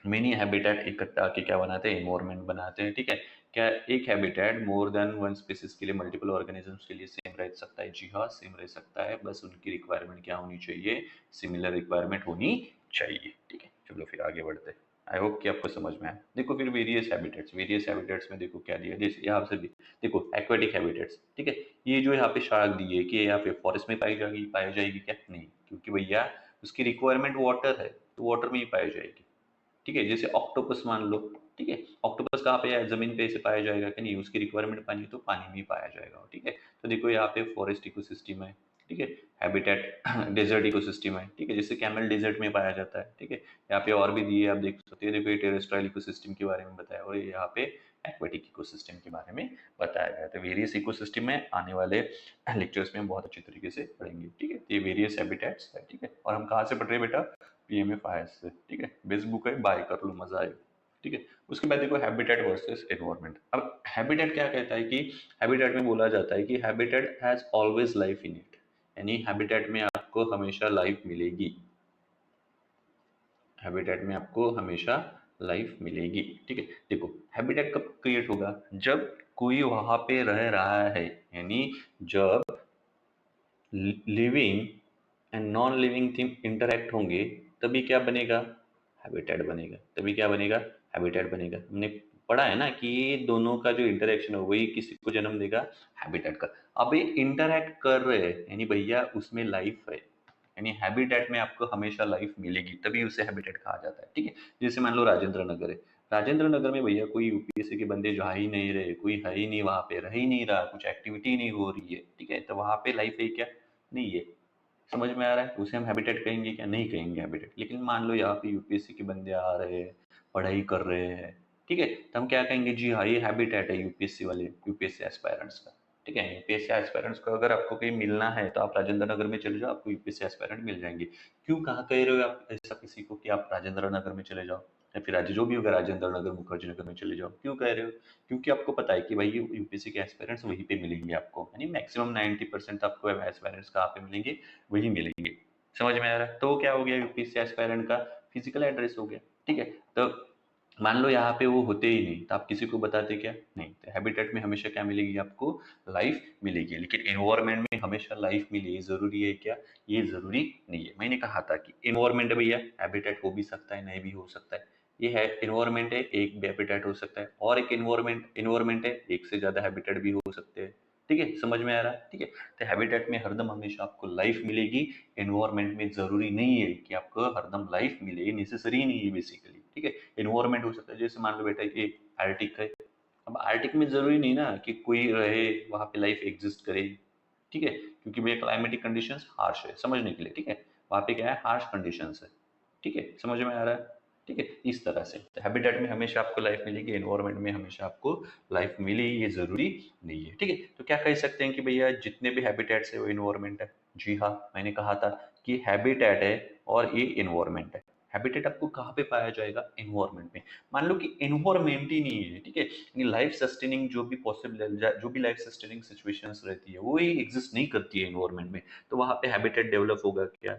मेनी हैबिटेट इकट्ठा आके क्या बनाते हैं? इन्वायरमेंट बनाते हैं, ठीक है। क्या एक habitat more than one species के लिए, मल्टीपल ऑर्गेनिजम्स के लिए सेम रह सकता है? जी हाँ, सेम रह सकता है। बस उनकी रिक्वायरमेंट क्या होनी चाहिए? सिमिलर रिक्वायरमेंट होनी चाहिए, ठीक है। चलो फिर आगे बढ़ते हैं। आई होप कि आपको समझ में आए। देखो फिर वेरियस हैबिटेट्स में देखो क्या दिया, जैसे यहाँ से भी देखो एक्वेटिक हैबिटेट्स, ठीक है। ये जो यहाँ पे शार्क दी है कि यहाँ पे फॉरेस्ट में पाई जाएगी क्या? नहीं, क्योंकि भैया उसकी रिक्वायरमेंट वाटर है, तो वाटर में ही पाई जाएगी, ठीक है। जैसे ऑक्टोपस मान लो, ठीक है। ऑक्टोपस कहाँ पे है? जमीन पे ऐसे पाया जाएगा कि नहीं? उसकी रिक्वायरमेंट पानी है तो पानी में ही पाया जाएगा, ठीक है। तो देखो यहाँ पे फॉरेस्ट इकोसिस्टम है, ठीक है। हैबिटेट डेजर्ट इकोसिस्टम है, ठीक है, जैसे कैमल डेजर्ट में पाया जाता है, ठीक है। यहाँ पे और भी दिए आप देख सकते हैं, देखो ये टेरेस्ट्राइल इकोसिस्टम के बारे में बताया और यहाँ पे एक्वेटिक इकोसिस्टम के बारे में बताया गया है। तो वेरियस इकोसिस्टम में आने वाले लेक्चर्स में हम बहुत अच्छी तरीके से पढ़ेंगे, ठीक है। तो ये वेरियस हैबिटेट्स है, ठीक है। और हम कहाँ से पढ़ रहे हैं बेटा? पीएमएफआईएस से, ठीक है। बेस्ट बुक है, बाय कर लो, मजा आएगा, ठीक है। उसके बाद देखो हैबिटेट वर्सेस एनवायरनमेंट। अब हैबिटेट क्या कहता है कि हैबिटेट में बोला जाता है कि habitat has always life in it, यानी हैबिटेट में आपको हमेशा लाइफ मिलेगी, हैबिटेट में आपको हमेशा लाइफ मिलेगी। ठीक है, देखो हैबिटेट कब क्रिएट होगा, जब कोई वहां पे रह रहा है, यानी जब living and non living thing interact होंगे, तभी क्या बनेगा, हैबिटेट बनेगा। तभी क्या बनेगा, हैबिटेट बनेगा। हमने पढ़ा है ना कि ये दोनों का जो इंटरेक्शन है वही किसी को जन्म देगा, हैबिटेट का। अब ये इंटरेक्ट कर रहे हैं यानी भैया उसमें लाइफ है, यानी हैबिटेट में आपको हमेशा लाइफ मिलेगी, तभी उसे हैबिटेट कहा जाता है। ठीक है, जैसे मान लो राजेंद्र नगर है, राजेंद्र नगर में भैया कोई यूपीएससी के बंदे जा ही नहीं रहे, कोई है ही नहीं वहां पे, रह ही नहीं रहा, कुछ एक्टिविटी नहीं हो रही है। ठीक है, तो वहां पे लाइफ है क्या, नहीं है। समझ में आ रहा है, उसे हम हैबिटेट कहेंगे क्या, नहीं कहेंगे हैबिटेट। लेकिन मान लो यहाँ पे यूपीएससी के बंदे आ रहे हैं, पढ़ाई कर रहे हैं, ठीक है, तो हम क्या कहेंगे, जी हाँ ये हैबिटेट है यूपीएससी वाले, यूपीएससी एस्पायरेंट्स का। ठीक है, यूपीएससी एस्पायरेंट्स को अगर आपको कहीं मिलना है तो आप राजेंद्र नगर में चले जाओ, आपको यूपीएससी एस्पायरेंट मिल जाएंगे। क्यों कहाँ कह रहे हो आप ऐसा किसी को कि आप राजेंद्र नगर में चले जाओ, या फिर आज जो भी होगा राजेंद्र नगर, मुखर्जी नगर में चले जाओ, क्यों कह रहे हो, क्योंकि आपको पता है कि भाई यूपीएससी के एस्पायरेंट्स वहीं पे मिलेंगे आपको, यानी मैक्सिमम 90% आपको एस्पायरेंट्स कहाँ पे मिलेंगे, वही मिलेंगे। समझ में आ रहा है, तो वो क्या हो गया, यूपीएससी एस्पायरेंट का फिजिकल एड्रेस हो गया। ठीक है, तो मान लो यहाँ पे वो होते ही नहीं, तो आप किसी को बताते क्या, नहीं। तो हैबिटेट में हमेशा क्या मिलेगी आपको, लाइफ मिलेगी। लेकिन एनवायरमेंट में हमेशा लाइफ मिले, ये जरूरी है क्या, ये जरूरी नहीं है। मैंने कहा था कि एनवायरमेंट भैया हैबिटेट हो भी सकता है, नहीं भी हो सकता है। ये है एनवायरमेंट है, एक भी हैबिटेट हो सकता है, और एक एनवायरमेंट है, एक से ज्यादा हैबिटेट भी हो सकते हैं। ठीक है, समझ में आ रहा है। ठीक है, तो हैबिटेट में हरदम हमेशा आपको लाइफ मिलेगी, एनवायरमेंट में जरूरी नहीं है कि आपको हरदम लाइफ मिले, नेसेसरी नहीं है बेसिकली। ठीक है, एनवायरमेंट हो सकता है, जैसे मान लो बेटा कि आर्टिक है, अब आर्टिक में जरूरी नहीं ना कि कोई रहे वहां पे लाइफ एग्जिस्ट करे। ठीक है, क्योंकि भैया क्लाइमेटिक कंडीशंस हार्श है, समझने के लिए। ठीक है, वहां पे क्या है, हार्श कंडीशंस है। ठीक है, समझ में आ रहा है। ठीक है, इस तरह से तो हैबिटेट में हमेशा आपको लाइफ मिलेगी, एनवायरमेंट में हमेशा आपको लाइफ मिले, ये जरूरी नहीं है। ठीक है, तो क्या कह सकते हैं कि भैया जितने भी हैबिटेट्स है वो इन्वायरमेंट है। जी हाँ, मैंने कहा था कि हैबिटेट है और ये इन्वायरमेंट है। हैबिटेट आपको कहाँ पे पाया जाएगा, इन्वायरमेंट में। मान लो कि इन्वायरमेंट ही नहीं है, ठीक है, यानी लाइफ सस्टेनिंग जो भी पॉसिबल, जो भी लाइफ सस्टेनिंग सिचुएशंस रहती है वो ही एग्जिस्ट नहीं करती है इन्वायरमेंट में, तो वहां पे हैबिटेट डेवलप होगा क्या,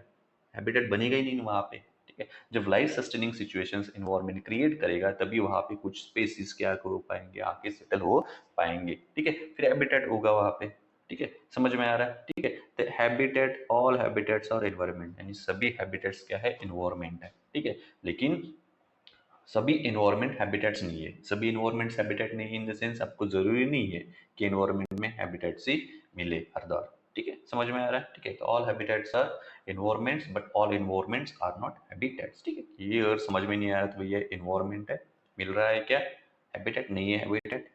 हैबिटेट बनेगा ही नहीं वहां पे। ठीक है, जब life sustaining situations environment create करेगा तभी वहां पे कुछ स्पेसीज क्या हो पाएंगे, आके सेटल हो पाएंगे। ठीक है, फिर हैबिटेट होगा वहां पे। ठीक है, समझ में आ रहा है। ठीक है, तो हैबिटेट, ऑल हैबिटेट्स और एनवायरमेंट, यानी सभी हैबिटेट्स क्या है, इन्वायरमेंट है। ठीक है, लेकिन सभी इन्वायरमेंट हैबिटेट्स नहीं है। सभी इन्वायरमेंट्स हैबिटेट नहीं है इन द सेंस आपको जरूरी नहीं है कि इन्वायरमेंट में हैबिटेट्स ही मिले हर दौर। ठीक है, समझ में आ रहा है। ठीक है, तो all habitats are environments but all environments are not habitats. ठीक है, ये अगर समझ में नहीं आया तो भैया इन्वायरमेंट है, मिल रहा है क्या, हैबिटेट नहीं है, हैबिटेट।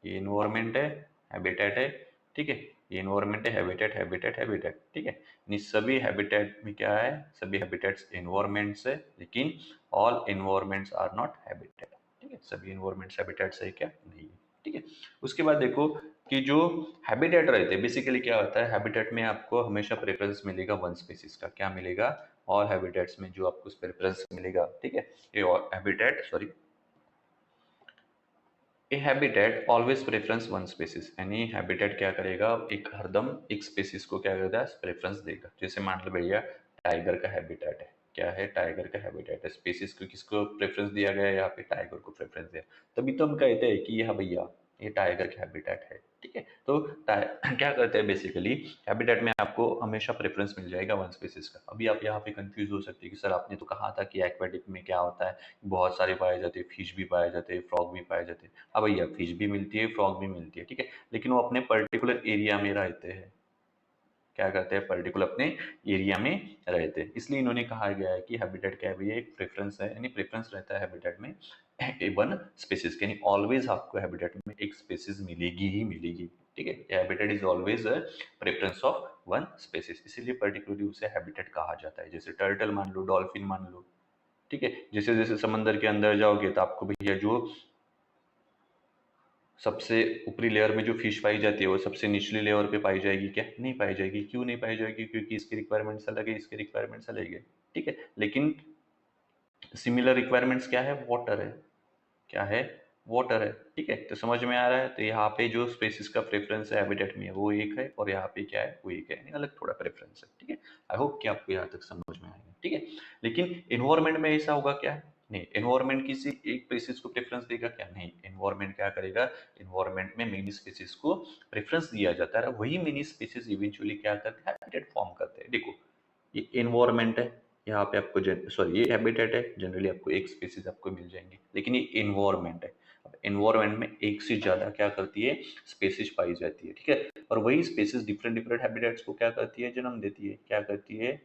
ये इन्वायरमेंट है, हैबिटेट है। ठीक है, ये इन्वायरमेंट है, हैबिटेट, हैबिटेट, हैबिटेट। ठीक है, यानी सभी हैबिटेट में क्या है, सभी हैबिटेट्स इन्वायरमेंट्स है, लेकिन all environments are not habitat. ठीक है, सभी इन्वायरमेंट्स हैबिटेट्स है क्या, नहीं है। ठीक है, उसके बाद देखो कि जो हैबिटेट रहते हैं बेसिकली क्या होता है, हैबिटेट में आपको हमेशा प्रेफरेंस मिलेगा वन स्पीसीज का। क्या मिलेगा, ऑल हैबिटेट्स में जो आपको प्रेफरेंस मिलेगा। ठीक है, ये habitat, sorry, a habitat always preference one species, यानी हैबिटेट क्या करेगा, एक हरदम एक स्पेसिस को क्या करेगा, प्रेफरेंस देगा। जैसे मान लो भैया टाइगर का हैबिटेट है, क्या है, टाइगर का हैबिटेट है, स्पेसिस को किसको प्रेफरेंस दिया गया है, यहाँ पे टाइगर को प्रेफरेंस दिया, तभी तो हम कहते हैं कि यह भैया ये टाइगर का हैबिटेट है। ठीक है, तो क्या करते हैं बेसिकली, हैबिटेट में आपको हमेशा प्रेफरेंस मिल जाएगा वन स्पेसिस का। अभी आप यहाँ पे कंफ्यूज हो सकते हैं कि सर आपने तो कहा था कि एक्वेटिक में क्या होता है, बहुत सारे पाए जाते हैं, फिश भी पाए जाते हैं, फ्रॉग भी पाए जाते हैं। हाँ भैया, फिश भी मिलती है, फ्रॉग भी मिलती है। ठीक है, लेकिन वो अपने पर्टिकुलर एरिया में रहते हैं, क्या करते हैं, पर्टिकुलर अपने एरिया में रहते हैं। इसलिए इन्होंने कहा गया है कि हैबिटेट क्या है भैया, एक प्रेफरेंस है, यानी प्रेफरेंस रहता है हैबिटेट में वन स्पेसिस, यानी ऑलवेज आपको हैबिटेट में एक स्पेसिस मिलेगी ही मिलेगी। ठीक है, habitat is always preference of one spaces, इसीलिए पर्टिकुलरली उसे हैबिटेट कहा जाता है। जैसे टर्टल मान लो, डॉल्फिन मान लो। ठीक है, जैसे जैसे समंदर के अंदर जाओगे तो आपको भैया जो सबसे ऊपरी लेयर में जो फिश पाई जाती है वो सबसे निचली लेयर पे पाई जाएगी क्या, नहीं पाई जाएगी। क्यों नहीं पाई जाएगी, क्योंकि इसकी रिक्वायरमेंट्स अलग है, इसकी रिक्वायरमेंट्स अलग है। ठीक है, लेकिन सिमिलर रिक्वायरमेंट्स क्या है, वाटर है, क्या है, वाटर है। ठीक है, तो समझ में आ रहा है। तो यहाँ पे जो स्पेसिस का प्रेफरेंस है हैबिटेट में वो एक है, और यहाँ पे क्या है, वो एक है, यानी अलग थोड़ा प्रेफरेंस है। ठीक है, आई होप कि आपको यहाँ तक समझ में आएगा। ठीक है। लेकिन एनवायरनमेंट में ऐसा होगा क्या? नहीं, एनवायरनमेंट किसी एक स्पीशीज को प्रेफरेंस देगा क्या? नहीं, एनवायरनमेंट क्या करेगा? एनवायरनमेंट में मेनी स्पीशीज को प्रेफरेंस दिया जाता है, वही मेनी स्पीशीज इवेंचुअली क्या करते हैं? हैबिटेट फॉर्म करते हैं। देखो, ये एनवायरनमेंट है, यहाँ पे आपको सॉरी ये हैबिटेट है, जनरली आपको एक स्पीशीज आपको मिल जाएंगी, लेकिन ये एनवायरनमेंट है। अब एनवायरनमेंट में एक से ज्यादा क्या करती है? स्पीशीज पाई जाती है, ठीक है। और वही स्पीशीज डिफरेंट डिफरेंट हैबिटेट्स को क्या करती है? जन्म देती है। क्या करती है?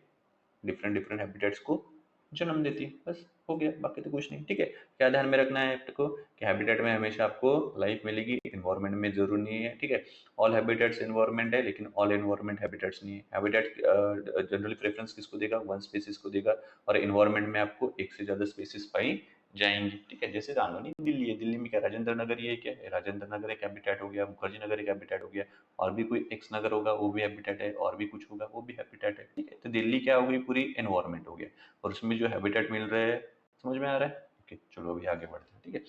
डिफरेंट डिफरेंट हैबिटेट्स को जन्म देती है। बस हो गया, बाकी तो कुछ नहीं, ठीक है। क्या ध्यान में रखना है आपको कि हैबिटेट में हमेशा आपको लाइफ मिलेगी, एनवायरनमेंट में जरूर नहीं है, ठीक है। ऑल हैबिटेट्स एनवायरनमेंट है, लेकिन ऑल एनवायरनमेंट हैबिटेट्स नहीं है। हैबिटेट जनरली प्रेफरेंस किसको देगा? वन स्पीसीज को देगा। और एनवायरनमेंट में आपको एक से ज्यादा स्पीसीज पाई जाएंगी, ठीक है। जैसे जान लो नहीं, दिल्ली है, दिल्ली में क्या राजेंद्र नगर, ये क्या है? राजेंद्र नगर एक हैबिटेट हो गया, मुखर्जी नगर एक हैबिटेट हो गया, और भी कोई एक्स नगर होगा वो भी हैबिटेट है, और भी कुछ होगा वो भी हैबिटेट है, ठीक है। तो दिल्ली क्या हो गई? पूरी एनवायरनमेंट हो गया, और उसमें जो हैबिटेट मिल रहे हैं, समझ में आ रहा है? ओके, चलो अभी आगे बढ़ते हैं, ठीक है।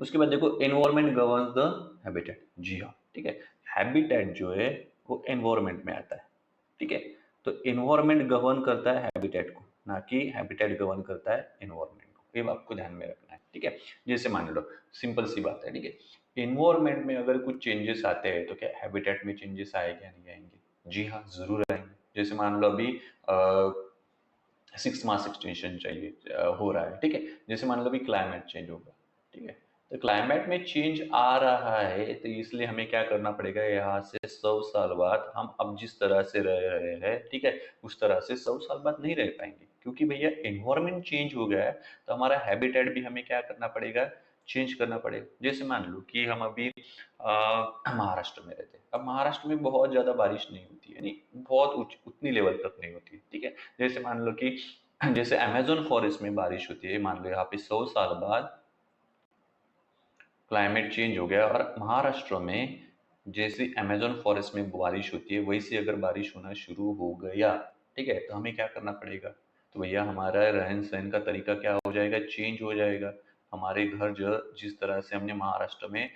उसके बाद देखो, एनवायरनमेंट गवर्न्स द हैबिटेट। जी हाँ, ठीक है। हैबिटेट जो है वो एनवायरनमेंट में आता है, ठीक है। तो एनवायरनमेंट गवर्न करता है हैबिटेट को, ना कि हैबिटेट गवर्न करता है एनवायरनमेंट को। ये आपको ध्यान में रखना है, ठीक है। जैसे मान लो, सिंपल सी बात है, ठीक है। एनवायरनमेंट में अगर कुछ चेंजेस आते हैं तो क्या हैबिटेट में चेंजेस आएंगे या नहीं आएंगे? जी हाँ, जरूर आएंगे। जैसे मान लो अभी 6 मास एक्सटेंशन चाहिए, हो रहा है, ठीक है। जैसे मान लो अभी क्लाइमेट चेंज होगा, ठीक है। तो क्लाइमेट में चेंज आ रहा है, तो इसलिए हमें क्या करना पड़ेगा? यहाँ से 100 साल बाद हम अब जिस तरह से रह रहे हैं, ठीक है, उस तरह से 100 साल बाद नहीं रह पाएंगे, क्योंकि भैया एनवायरनमेंट चेंज हो गया है। तो हमारा हैबिटेट भी हमें क्या करना पड़ेगा? चेंज करना पड़ेगा। जैसे मान लो कि हम अभी महाराष्ट्र में रहते हैं। अब महाराष्ट्र में बहुत ज्यादा बारिश नहीं होती है, नहीं बहुत उतनी लेवल तक नहीं होती है, ठीक है। जैसे मान लो कि जैसे अमेजोन फॉरेस्ट में बारिश होती है, मान लो यहाँ पे 100 साल बाद क्लाइमेट चेंज हो गया, और महाराष्ट्र में जैसे अमेजोन फॉरेस्ट में बारिश होती है, वैसे अगर बारिश होना शुरू हो गया, ठीक है, तो हमें क्या करना पड़ेगा? तो भैया हमारा रहन सहन का तरीका क्या हो जाएगा? चेंज हो जाएगा। हमारे घर जो जिस तरह से हमने महाराष्ट्र में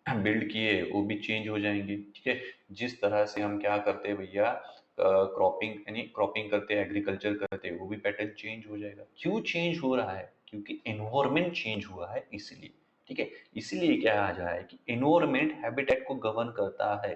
बिल्ड किए वो भी चेंज हो जाएंगे, ठीक है। जिस तरह से हम क्या करते हैं भैया, क्रॉपिंग यानी क्रॉपिंग करते हैं, एग्रीकल्चर करते हैं, वो भी पैटर्न चेंज हो जाएगा। क्यों चेंज हो रहा है? क्योंकि एनवायरमेंट चेंज हुआ है, इसलिए, ठीक है। इसलिए क्या आ जाए कि एनवायरमेंट हैबिटेट को गवर्न करता है।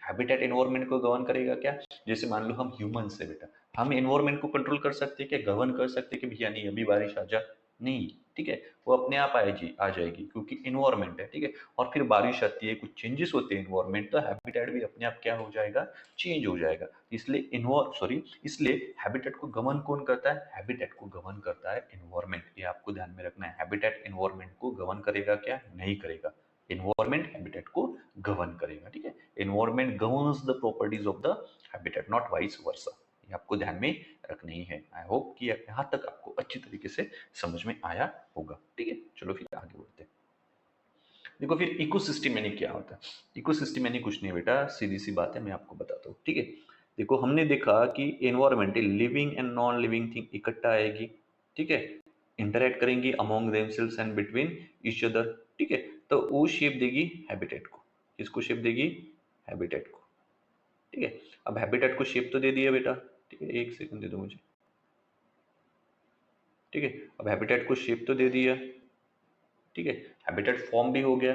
हैबिटेट एनवायरमेंट को गवर्न करेगा क्या? जैसे मान लो हम ह्यूमंस है बेटा, हम एनवायरमेंट को कंट्रोल कर सकते हैं क्या? गवर्न कर सकते हैं कि भैया नहीं अभी बारिश आ जा? नहीं, ठीक है। वो अपने आप आएगी, आ जाएगी, क्योंकि एनवायरमेंट है, ठीक है। और फिर बारिश आती है, कुछ चेंजेस होते हैं एनवायरमेंट, तो हैबिटेट भी अपने आप क्या हो जाएगा? चेंज हो जाएगा। इसलिए इसलिए हैबिटेट को गवर्न कौन करता है? हैबिटेट को गवर्न करता है एनवायरमेंट। ये आपको ध्यान में रखना है। हैबिटेट एनवायरमेंट को गवर्न करेगा क्या? नहीं करेगा। एनवायरमेंट हैबिटेट को गवर्न करेगा, ठीक है। Environment governs the properties of the habitat, not vice versa. ये आपको ध्यान में रखना ही है। आई होप कि यहाँ तक आपको अच्छी तरीके से समझ में आया होगा, ठीक है। चलो फिर आगे बढ़ते हैं। देखो फिर इकोसिस्टम यानी क्या होता है? इकोसिस्टम यानी कुछ नहीं बेटा, सीधी सी बात है, मैं आपको बताता हूँ, ठीक है। देखो, हमने देखा कि environment living and non living thing इकट्ठा आएगी, ठीक है, इंटरेक्ट करेंगी among themselves and between each other, ठीक है। तो वो शेप देगी हैबिटेट को। किसको शेप देगी? हैबिटेट को, ठीक है। अब हैबिटेट को शेप तो दे दिया बेटा, ठीक है, एक सेकंड दे दो मुझे, ठीक है। अब हैबिटेट को शेप तो दे दिया, ठीक है। हैबिटेट फॉर्म भी हो गया,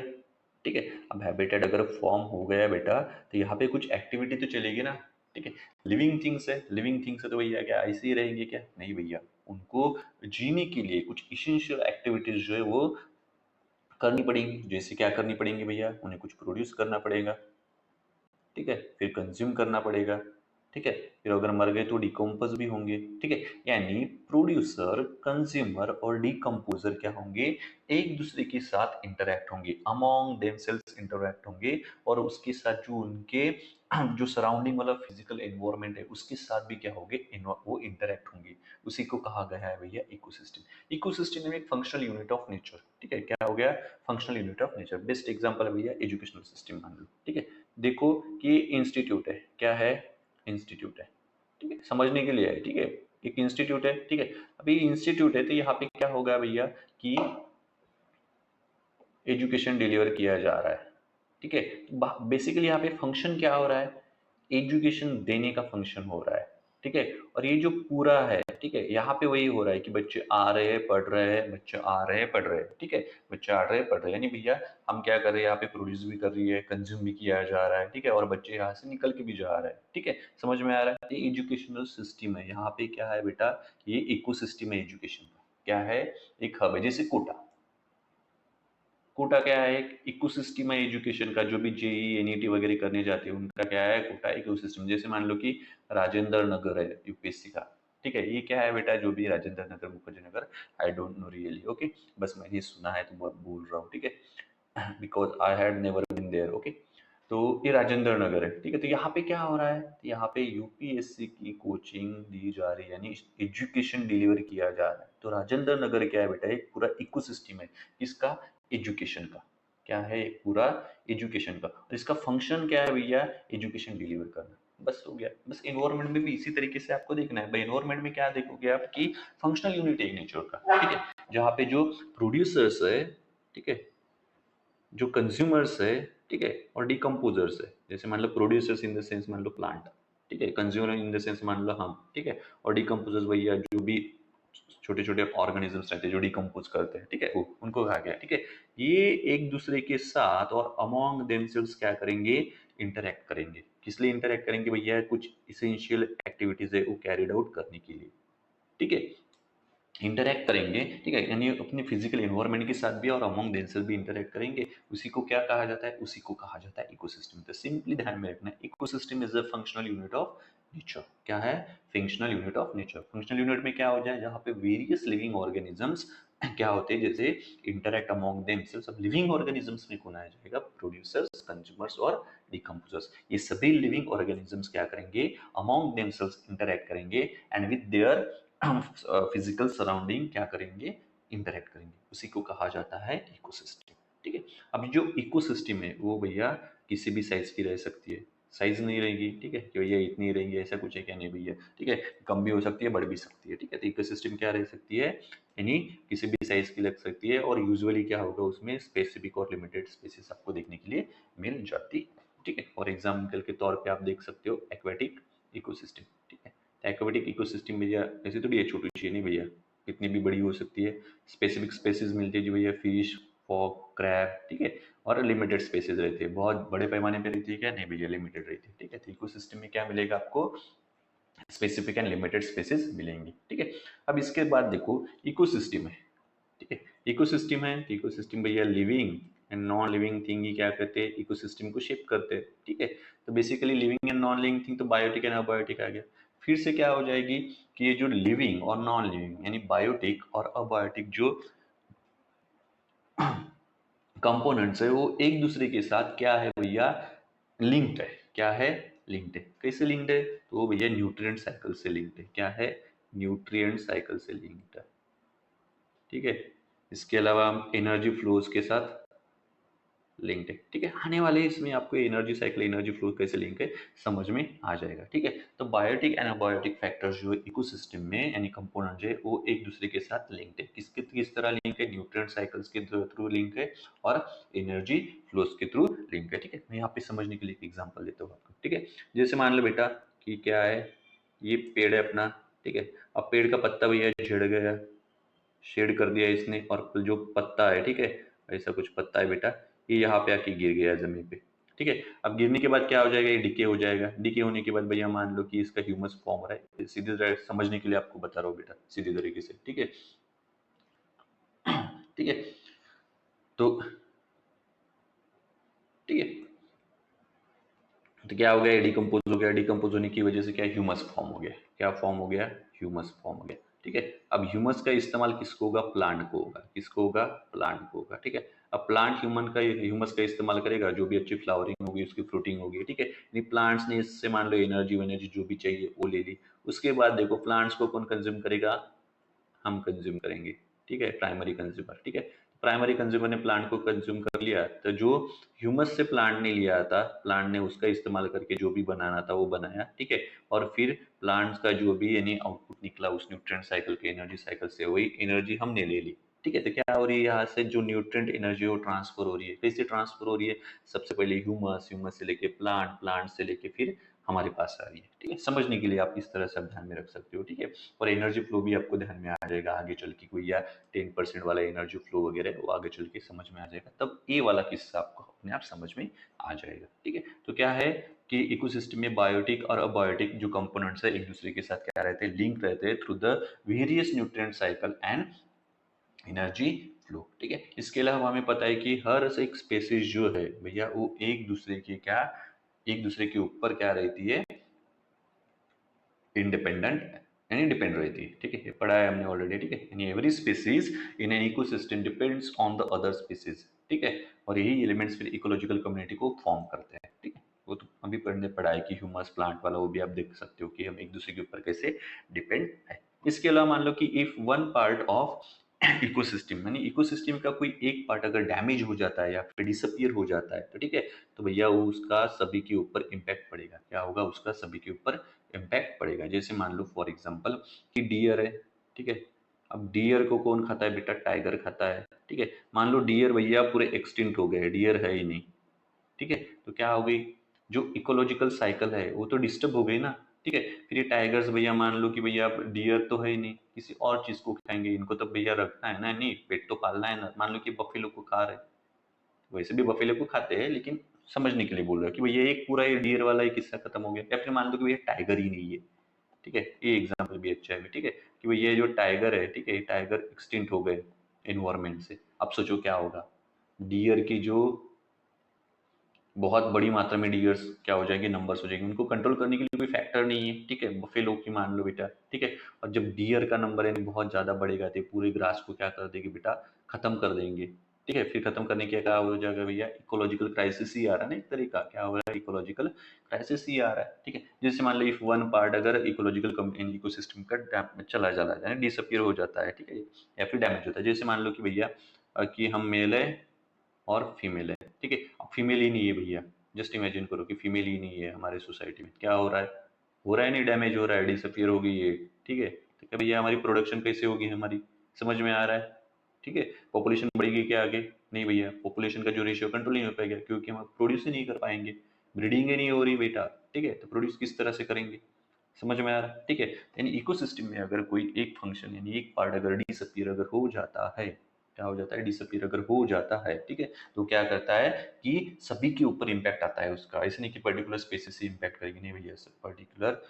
ठीक है। अब हैबिटेट अगर फॉर्म हो गया बेटा, तो यहाँ पे कुछ एक्टिविटी तो चलेगी ना, ठीक है। लिविंग थिंग्स है, लिविंग थिंग्स है, तो भैया क्या ऐसे ही रहेंगे क्या? नहीं भैया, उनको जीने के लिए कुछ इसेंशियल एक्टिविटीज जो है वो करनी पड़ेगी। जैसे क्या करनी पड़ेंगी भैया? उन्हें कुछ प्रोड्यूस करना पड़ेगा, ठीक है, फिर कंज्यूम करना पड़ेगा, ठीक है, फिर अगर मर गए तो डिकम्पोज भी होंगे, ठीक है। यानी प्रोड्यूसर, कंज्यूमर और डिकम्पोजर क्या होंगे? एक दूसरे के साथ इंटरेक्ट होंगे, अमॉन्ग देमसेल्व्स इंटरेक्ट होंगे, और उसके साथ जो उनके जो सराउंडिंग वाला फिजिकल एनवायरनमेंट है उसके साथ भी क्या होंगे? वो इंटरेक्ट होंगे। उसी को कहा गया है भैया इकोसिस्टम। इकोसिस्टम में एक फंक्शनल यूनिट ऑफ नेचर, ठीक है। क्या हो गया? Functional unit of nature. Best example है भैया एजुकेशनल सिस्टम, मान लो, ठीक है। देखो कि इंस्टीट्यूट है, क्या है? इंस्टीट्यूट है, ठीक है, समझने के लिए है, ठीक है। एक इंस्टीट्यूट है, ठीक है। अभी इंस्टीट्यूट है तो यहाँ पे क्या होगा भैया कि एजुकेशन डिलीवर किया जा रहा है, ठीक है। बेसिकली यहाँ पे फंक्शन क्या हो रहा है? एजुकेशन देने का फंक्शन हो रहा है, ठीक है। और ये जो पूरा है, ठीक है, यहाँ पे वही हो रहा है कि बच्चे आ रहे हैं, पढ़ रहे हैं, बच्चे आ रहे हैं, पढ़ रहे हैं, ठीक है। बच्चे आ रहे हैं, पढ़ रहे हैं, यानी भैया हम क्या कर रहे हैं, यहाँ पे प्रोड्यूस भी कर रही है, कंज्यूम भी किया जा रहा है, ठीक है, और बच्चे यहाँ से निकल के भी जा रहे हैं, ठीक है। समझ में आ रहा है? ये एजुकेशनल सिस्टम है। यहाँ पे क्या है बेटा, ये इकोसिस्टम है एजुकेशन का। क्या है? एक हब है, जैसे कोटा। कोटा क्या है? एक इकोसिस्टम है एजुकेशन का। जो भी जेई एनईटी वगैरह करने जाते हैं उनका क्या है? कोटा इकोसिस्टम। जैसे मान लो कि राजेंद्र नगर है यूपीएससी का, ठीक है। ये क्या है बेटा? जो भी Rajendra Nagar, Mukherjee Nagar, I don't know really, okay, बस मैंने सुना है तो बोल रहा हूँ, ठीक है, because I had never been there, okay. तो ये राजेंद्र नगर है, ठीक है। तो यहाँ पे क्या हो रहा है? तो यहाँ पे यूपीएससी की कोचिंग दी जा रही है, यानी एजुकेशन डिलीवर किया जा रहा है। तो राजेंद्र नगर क्या है बेटा? एक पूरा इकोसिस्टम है। किसका? एजुकेशन का। क्या है? एक पूरा एजुकेशन का। और इसका फंक्शन क्या है भैया? एजुकेशन डिलीवर करना। बस हो गया। बस एनवायरमेंट में भी इसी तरीके से आपको देखना है। भाई एनवायरमेंट में क्या देखोगे आप कि फंक्शनल यूनिट है नेचर का, ठीक है। जहाँ पे जो प्रोड्यूसर्स है, ठीक है, जो कंज्यूमर्स है, ठीक है, और डिकम्पोजर्स है। जैसे मान लो प्रोड्यूसर्स इन द सेंस मान लो प्लांट, ठीक है, कंज्यूमर इन द सेंस मान लो हम, ठीक है, और डिकम्पोजर्स भैया जो भी छोटे छोटे ऑर्गेनिजम्स रहते हैं जो डिकम्पोज करते हैं, ठीक है, उनको कहा गया, ठीक है। ये एक दूसरे के साथ और अमोंग देमसेल्व्स क्या करेंगे? इंटरेक्ट करेंगे। किस लिए इंटरेक्ट करेंगे भैया? कुछ इसेंशियल एक्टिविटीज है वो कैरिड आउट करने के लिए, ठीक है, इंटरैक्ट करेंगे, ठीक है, यानी अपने फिजिकल एनवायरनमेंट के साथ भी और अमंग देमसेल्फ भी इंटरैक्ट करेंगे। उसी को क्या कहा जाता है? उसी को कहा जाता है इकोसिस्टम। तो सिंपली ध्यान में रखना, ecosystem is a functional unit of nature. क्या है? Functional unit of nature. Functional unit में क्या हो जाए? जहाँ पे वेरियस लिविंग ऑर्गेनिजम्स क्या होते हैं, जैसे इंटरैक्ट अमंग देमसेल्व्स। अब लिविंग ऑर्गेनिजम्स में कौन आ जाएगा? प्रोड्यूसर्स, कंज्यूमर्स और डिकम्पोजर्स। ये सभी लिविंग ऑर्गेनिजम्स क्या करेंगे? अमंग देमसेल्व्स इंटरैक्ट करेंगे and with their physical surrounding क्या करेंगे? इंटरेक्ट करेंगे। उसी को कहा जाता है इकोसिस्टम, ठीक है। अब जो इकोसिस्टम है वो भैया किसी भी साइज की रह सकती है। साइज नहीं रहेगी, ठीक है, कि भैया इतनी रहेंगी ऐसा कुछ है क्या? नहीं भैया, ठीक है, कम भी हो सकती है, बढ़ भी सकती है, ठीक है। तो इकोसिस्टम क्या रह सकती है? यानी किसी भी साइज की लग सकती है। और यूजुअली क्या होगा उसमें? स्पेसिफिक और लिमिटेड स्पेसिस आपको देखने के लिए मिल जाती है, ठीक है। और एग्जाम्पल के तौर पे आप देख सकते हो एक्वेटिक इकोसिस्टम, ठीक है। एक्वेटिक इकोसिस्टम भैया ऐसे थोड़ी है छोटी सी, नहीं भैया, कितनी भी बड़ी हो सकती है। स्पेसिफिक स्पेसिस मिलती है जो भैया फिश, फॉग, क्रैब, ठीक है। और लिमिटेड स्पेसिस रहती है, बहुत बड़े पैमाने पे रहती है क्या? नहीं भैया, लिमिटेड रहती है, ठीक है। तो इकोसिस्टम में क्या मिलेगा आपको? स्पेसिफिक एंड लिमिटेड स्पेसिस मिलेंगी, ठीक है। अब इसके बाद देखो इकोसिस्टम है, ठीक है। इकोसिस्टम है तो इकोसिस्टम भैया living and non living thing he क्या करते हैं? इकोसिस्टम को शेप करते हैं, ठीक है। तो basically living and non living thing तो बायोटिक एंड अबायोटिक आ गया। फिर से क्या हो जाएगी कि ये जो लिविंग और नॉन लिविंग यानी बायोटिक और अबायोटिक जो कंपोनेंट्स है वो एक दूसरे के साथ क्या है भैया? लिंक्ड है। क्या है? लिंक्ड है। कैसे लिंक्ड है? तो वो भैया न्यूट्रिएंट साइकिल से लिंक्ड है। क्या है? न्यूट्रिएंट साइकिल से लिंक्ड है, ठीक है। इसके अलावा हम एनर्जी फ्लोज के साथ लिंक्ड है, ठीक है। आने वाले इसमें आपको एनर्जी साइकिल, एनर्जी फ्लो कैसे लिंक है समझ में आ जाएगा, ठीक है। तो बायोटिक एंड अबायोटिक फैक्टर्स जो इकोसिस्टम में यानी कंपोनेंट है वो एक दूसरे के साथ लिंक्ड है। किस तरह लिंक है? न्यूट्रिएंट साइकिल्स के थ्रू लिंक है और एनर्जी फ्लोज के थ्रू लिंक है, ठीक है। मैं यहाँ पे समझने के लिए एक एग्जाम्पल देता हूँ आपको, ठीक है। जैसे मान लो बेटा कि क्या है, ये पेड़ है अपना, ठीक है। अब पेड़ का पत्ता भैया झड़ गया, शेड कर दिया इसने, और जो पत्ता है, ठीक है, ऐसा कुछ पत्ता है बेटा, ये यहाँ पे आके गिर गया जमीन पे, ठीक है। अब गिरने के बाद क्या हो जाएगा? ये डिके हो जाएगा। डिके होने के बाद भैया मान लो कि इसका ह्यूमस फॉर्म हो रहा है। सीधे तरह समझने के लिए आपको बता रहा हूँ बेटा, सीधी तरीके से, ठीक है, ठीक है। तो ठीक है, तो क्या हो गया? डिकम्पोज हो गया। डिकम्पोज होने की वजह से क्या? ह्यूमस फॉर्म हो गया। क्या फॉर्म हो गया? ह्यूमस फॉर्म हो गया, ठीक है। अब ह्यूमस का इस्तेमाल किसको होगा? प्लांट को होगा। किसको होगा? प्लांट को होगा, ठीक है। अब प्लांट ह्यूमन का ह्यूमस का इस्तेमाल करेगा, जो भी अच्छी फ्लावरिंग होगी उसकी फ्रूटिंग होगी, ठीक है। यानी प्लांट्स ने इससे मान लो एनर्जी वेनर्जी जो भी चाहिए वो ले ली। उसके बाद देखो प्लांट्स को कौन कंज्यूम करेगा? हम कंज्यूम करेंगे, ठीक है, प्राइमरी कंज्यूमर, ठीक है। प्राइमरी कंज्यूमर ने प्लांट को कंज्यूम कर लिया, तो जो ह्यूमस से प्लांट ने लिया था, प्लांट ने उसका इस्तेमाल करके जो भी बनाना था वो बनाया, ठीक है। और फिर प्लांट्स का जो भी यानी आउटपुट निकला उस न्यूट्रिएंट साइकिल के एनर्जी साइकिल से, वही एनर्जी हमने ले ली, ठीक है। तो क्या हो रही है? यहाँ से जो न्यूट्रिएंट एनर्जी वो ट्रांसफर हो रही है। कैसे ट्रांसफर हो रही है? सबसे पहले ह्यूमस, ह्यूमस से लेके प्लांट, प्लांट से लेके फिर हमारे पास आ रही है, ठीक है। समझने के लिए आप इस तरह से आप ध्यान में रख सकते हो, ठीक है। और एनर्जी फ्लो भी आपको ध्यान में आ जाएगा आगे चल के, कोई या 10% वाला एनर्जी फ्लो वगैरह वो आगे चल के समझ में आ जाएगा, तब ये वाला किस्सा आपको अपने आप समझ में आ जाएगा, ठीक है। तो क्या है कि इकोसिस्टम में बायोटिक और अबायोटिक जो कंपोनेंट्स है एक दूसरे के साथ क्या रहते हैं, लिंक रहते हैं through the various nutrient cycle and energy flow, ठीक है। इसके अलावा हमें पता है कि हर एक स्पेसीज जो है भैया वो एक दूसरे के क्या, एक दूसरे के ऊपर क्या रहती है, इंडिपेंडेंट यानी डिपेंड रहती है, ठीक है। ये पढ़ा है हमने ऑलरेडी, ठीक है। यानी every species in an ecosystem depends on the other species, ठीक है। और यही एलिमेंट्स फिर इकोलॉजिकल कम्युनिटी को फॉर्म करते हैं, ठीक है। वो तो अभी पढ़ने पढ़ा है कि ह्यूमस प्लांट वाला, वो भी आप देख सकते हो कि हम एक दूसरे के ऊपर कैसे डिपेंड है। इसके अलावा मान लो कि if one part of ecosystem यानी इकोसिस्टम का कोई एक पार्ट अगर डैमेज हो जाता है या फिर डिसअपियर हो जाता है तो ठीक है, तो भैया वो उसका सभी के ऊपर इम्पैक्ट पड़ेगा, क्या होगा, उसका सभी के ऊपर इम्पैक्ट पड़ेगा। जैसे मान लो फॉर एग्जांपल कि डियर है, ठीक है। अब डियर को कौन खाता है बेटा, टाइगर खाता है, ठीक है। मान लो डियर भैया पूरे एक्सटिंक्ट हो गए, डियर है ही नहीं, ठीक है। तो क्या हो गई, जो इकोलॉजिकल साइकिल है वो तो डिस्टर्ब हो गई ना, ठीक है। फिर ये टाइगर्स भैया मान लो कि भैया अब डियर तो है ही नहीं, किसी और चीज को खाएंगे, इनको तो भैया रखना है ना, नहीं पेट तो पालना है ना। मान लो कि बफेलो को खा रहे, वैसे भी बफेलो को खाते हैं लेकिन समझने के लिए बोल रहा हूँ कि भैया एक पूरा ये डियर वाला ही किस्सा खत्म हो गया। या फिर मान लो कि भैया टाइगर ही नहीं है, ठीक है। ये एग्जाम्पल भी अच्छा है, ठीक है, कि भैया ये जो टाइगर है, ठीक है, ये टाइगर एक्सटिंक्ट हो गए एनवायरमेंट से। अब सोचो क्या होगा, डियर की जो बहुत बड़ी मात्रा में डियर्स क्या हो जाएंगे, नंबर्स हो जाएंगे, उनको कंट्रोल करने के लिए कोई फैक्टर नहीं है, ठीक है। बफेलो की मान लो बेटा, ठीक है। और जब डियर का नंबर यानी बहुत ज्यादा बढ़ेगा तो पूरे ग्रास को क्या कर देंगे बेटा, खत्म कर देंगे, ठीक है। फिर खत्म करने के क्या हो जाएगा भैया, इकोलॉजिकल क्राइसिस ही आ रहा है ना एक तरीका, क्या हो रहा है, इकोलॉजिकल क्राइसिस ही आ रहा है, ठीक है। जैसे मान लो इफ वन पार्ट अगर इकोलॉजिकल इकोसिस्टम का चला चला जाए, डिसअपियर हो जाता है, ठीक है, या फिर डैमेज होता है। जैसे मान लो कि भैया कि हम मेल है और फीमेल है, ठीक है। अब फीमेल ही नहीं है भैया, जस्ट इमेजिन करो कि फीमेल ही नहीं है हमारे सोसाइटी में, क्या हो रहा है, हो रहा है नहीं, डैमेज हो रहा है, डिसअपियर हो गई है, ठीक है। ठीक है भैया, हमारी प्रोडक्शन कैसे होगी हमारी, समझ में आ रहा है, ठीक है। पॉपुलेशन बढ़ेगी क्या आगे, नहीं भैया, पॉपुलेशन का जो रेशियो कंट्रोल नहीं हो पाएगा क्योंकि हम प्रोड्यूस ही नहीं कर पाएंगे, ब्रीडिंग ही नहीं हो रही बेटा, ठीक है। तो प्रोड्यूस किस तरह से करेंगे, समझ में आ रहा है, ठीक है। यानी इकोसिस्टम में अगर कोई एक फंक्शन यानी एक पार्ट अगर डिसअपियर अगर हो जाता है, क्या हो जाता है, डिसअपियर अगर हो जाता है, ठीक है, तो क्या करता है कि सभी के ऊपर इम्पैक्ट आता है उसका। ऐसे नहीं कि पर्टिकुलर स्पेसिस से इम्पैक्ट करेगी, नहीं भैया, सब पर्टिकुलर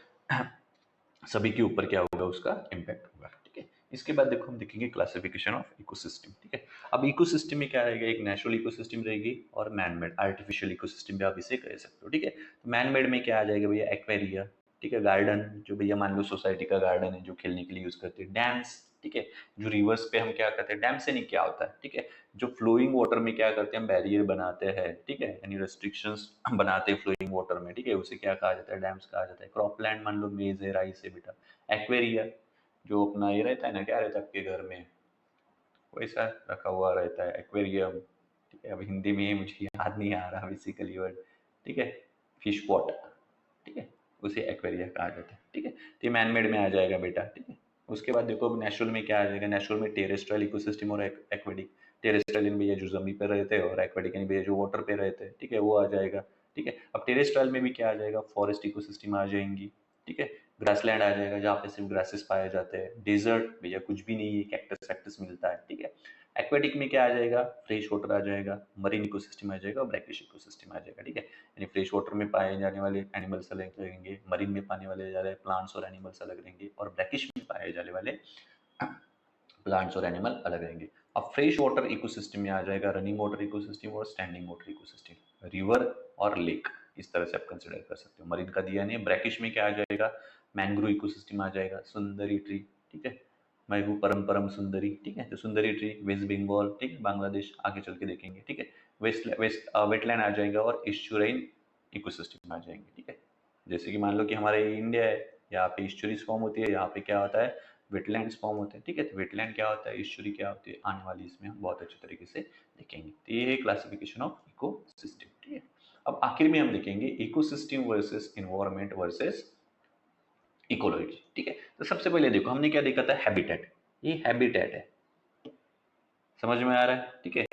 सभी के ऊपर क्या होगा, उसका इम्पैक्ट होगा, ठीक है। इसके बाद देखो हम देखेंगे क्लासिफिकेशन ऑफ इकोसिस्टम, ठीक है। अब इकोसिस्टम में क्या रहेगा, एक नेचुरल इकोसिस्टम रहेगी और मैनमेड आर्टिफिशियल इकोसिस्टम भी आप इसे कह सकते हो, ठीक है। तो मैनमेड में क्या आ जाएगा भैया, एक्वेरिया, ठीक है, गार्डन, जो भैया मान लो सोसाइटी का गार्डन है जो खेलने के लिए यूज करते हैं, डैम्स, ठीक है, जो रिवर्स पे हम क्या करते हैं, डैम से नहीं क्या होता है, ठीक है, जो फ्लोइंग वाटर में क्या करते हैं, हम बैरियर बनाते हैं, ठीक है, यानी रेस्ट्रिक्शंस बनाते हैं फ्लोइंग वाटर में, ठीक है, उसे क्या कहा जाता है, डैम्स कहा जाता है। क्रॉपलैंड मान लो मेज है, राइस है बेटा। एक्वेरिया जो अपना ये रहता है ना, क्या रहता है आपके घर में, वैसा रखा हुआ रहता है एक्वेरियम, ठीक है। अब हिंदी में मुझे याद नहीं आ रहा बेसिकली वर्ड, ठीक है, फिश पॉट, ठीक है, उसे एक्वेरिया कहा जाता है, ठीक है। तो ये मैनमेड में आ जाएगा बेटा, ठीक है। उसके बाद देखो अब नेचुरल में क्या आ जाएगा, नेचुरल में टेरेस्ट्रियल इकोसिस्टम और एक्वेटिक। टेरेस्ट्रियल इन भैया जो जमीन पर रहते हैं और एक्वेटिक इन भैया जो वाटर पे रहते हैं, ठीक है, वो आ जाएगा, ठीक है। अब टेरेस्ट्रियल में भी क्या आ जाएगा, फॉरेस्ट इकोसिस्टम आ जाएंगी, ठीक है। ग्रासलैंड आ जाएगा जहाँ पे सिर्फ ग्रासेस पाए जाते हैं। डेजर्ट भैया कुछ भी नहीं है, कैक्टस वैक्टस मिलता है, ठीक है। एक्वेटिक में क्या आ जाएगा, फ्रेश वाटर आ जाएगा, मरीन इकोसिस्टम आ जाएगा और ब्रैकिश इकोसिस्टम आ जाएगा, ठीक है। यानी फ्रेश वाटर में पाए जाने वाले एनिमल्स अलग रहेंगे, मरीन में पाने वाले जाने प्लांट्स और एनिमल्स अलग रहेंगे, और ब्रैकिश में पाए जाने वाले प्लांट्स और एनिमल अलग रहेंगे। अब फ्रेश वाटर इकोसिस्टम में आ जाएगा रनिंग वाटर इकोसिस्टम और स्टैंडिंग वाटर इकोसिस्टम, रिवर और लेक, इस तरह से आप कंसिडर कर सकते हो। मरीन का दिया नहीं, ब्रैकिश में क्या आ जाएगा, मैंग्रोव इकोसिस्टम आ जाएगा, सुंदरी ट्री, ठीक है, मैगू परम परम सुंदरी, ठीक है। तो सुंदरी ट्री वेस्ट बंगाल, ठीक है, बांग्लादेश आगे चल के देखेंगे, ठीक है। वेटलैंड आ जाएगा और इस्चुराइन इकोसिस्टम आ जाएंगे, ठीक है। जैसे कि मान लो कि हमारे इंडिया है, यहाँ पे इस्चुरीज फॉर्म होती है, यहाँ पे क्या होता है, वेटलैंड्स फॉर्म होते हैं, ठीक है। तो वेटलैंड क्या होता है, इस्चुरी क्या होती है, आने वाली इसमें हम बहुत अच्छे तरीके से देखेंगे। तो ये है क्लासिफिकेशन ऑफ इकोसिस्टम, ठीक है। अब आखिर में हम देखेंगे ecosystem versus environment versus ecology, ठीक है। तो सबसे पहले देखो हमने क्या देखा था, हैबिटेट, ये हैबिटेट है, समझ में आ रहा है, ठीक है,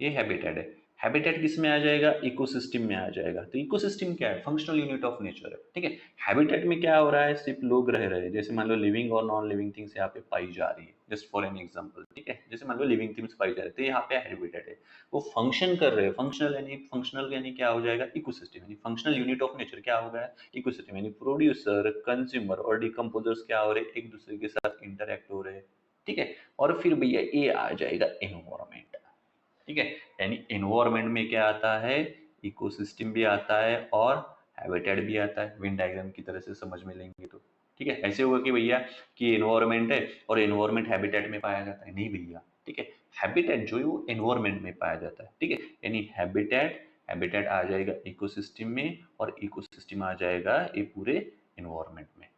ये हैबिटेट है। हैबिटेट किस में आ जाएगा, इकोसिस्टम में आ जाएगा। तो इकोसिस्टम क्या है, फंक्शनल यूनिट ऑफ नेचर है, ठीक है। हैबिटेट में क्या हो रहा है, सिर्फ लोग रह रहे हैं, जैसे मान लो लिविंग और नॉन लिविंग थिंग्स यहाँ पे पाई जा रही है, जस्ट फॉर एन एग्जांपल, ठीक है। जैसे मान लो लिविंग थिंग्स पाई जा रही है तो यहाँ पे हैबिटेट है, वो फंक्शन कर रहे हैं। फंक्शनल यानी क्या हो जाएगा, इकोसिस्टम यानी फंक्शनल यूनिट ऑफ नेचर क्या हो गया, इकोसिस्टम यानी प्रोड्यूसर, कंज्यूमर और डिकम्पोजर्स क्या हो रहे हैं, एक दूसरे के साथ इंटरेक्ट हो रहे हैं, ठीक है। और फिर भैया ये आ जाएगा एनवायरमेंट, ठीक है। यानी एनवायरमेंट में क्या आता है, इकोसिस्टम भी आता है और हैबिटेट भी आता है, वेन डायग्राम की तरह से समझ में लेंगे तो, ठीक है। ऐसे होगा कि भैया कि एनवायरमेंट है और एनवायरमेंट हैबिटेट में पाया जाता है, नहीं भैया, ठीक है। हैबिटेट जो है वो एनवायरमेंट में पाया जाता है, ठीक है। यानी हैबिटेट हैबिटेट आ जाएगा इकोसिस्टम में और इकोसिस्टम आ जाएगा ये पूरे एनवायरमेंट में,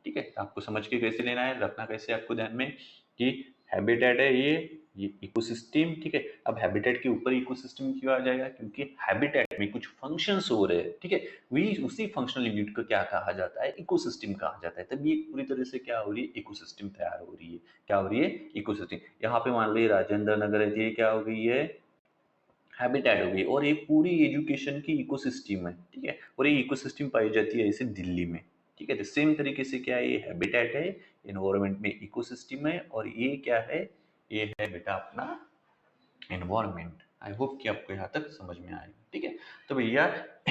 ठीक है। आपको समझ के कैसे लेना है, रखना कैसे आपको ध्यान में कि हैबिटेट है ये इकोसिस्टम, ठीक है। अब हैबिटेट के ऊपर इकोसिस्टम क्यों आ जाएगा, क्योंकि हैबिटेट में कुछ फंक्शंस हो रहे हैं, ठीक है। वही उसी फंक्शनल यूनिट को क्या कहा जाता है, इकोसिस्टम कहा जाता है। तभी एक पूरी तरह से क्या हो रही है, इकोसिस्टम तैयार हो रही है। क्या हो रही है, इकोसिस्टम। यहाँ पे मान लो ये राजेंद्र नगर है, ये क्या हो गई है, हैबिटेट हो गई। और ये पूरी एजुकेशन की इकोसिस्टम है, ठीक है। और ये इकोसिस्टम पाई जाती है ऐसे दिल्ली में, ठीक है। तो सेम तरीके से क्या है, ये हैबिटेट है, एनवायरमेंट में इकोसिस्टम है, और ये क्या है, ये है बेटा अपना एनवायरमेंट। आई होप कि आपको यहाँ तक समझ में आएगा, ठीक है। तो भैया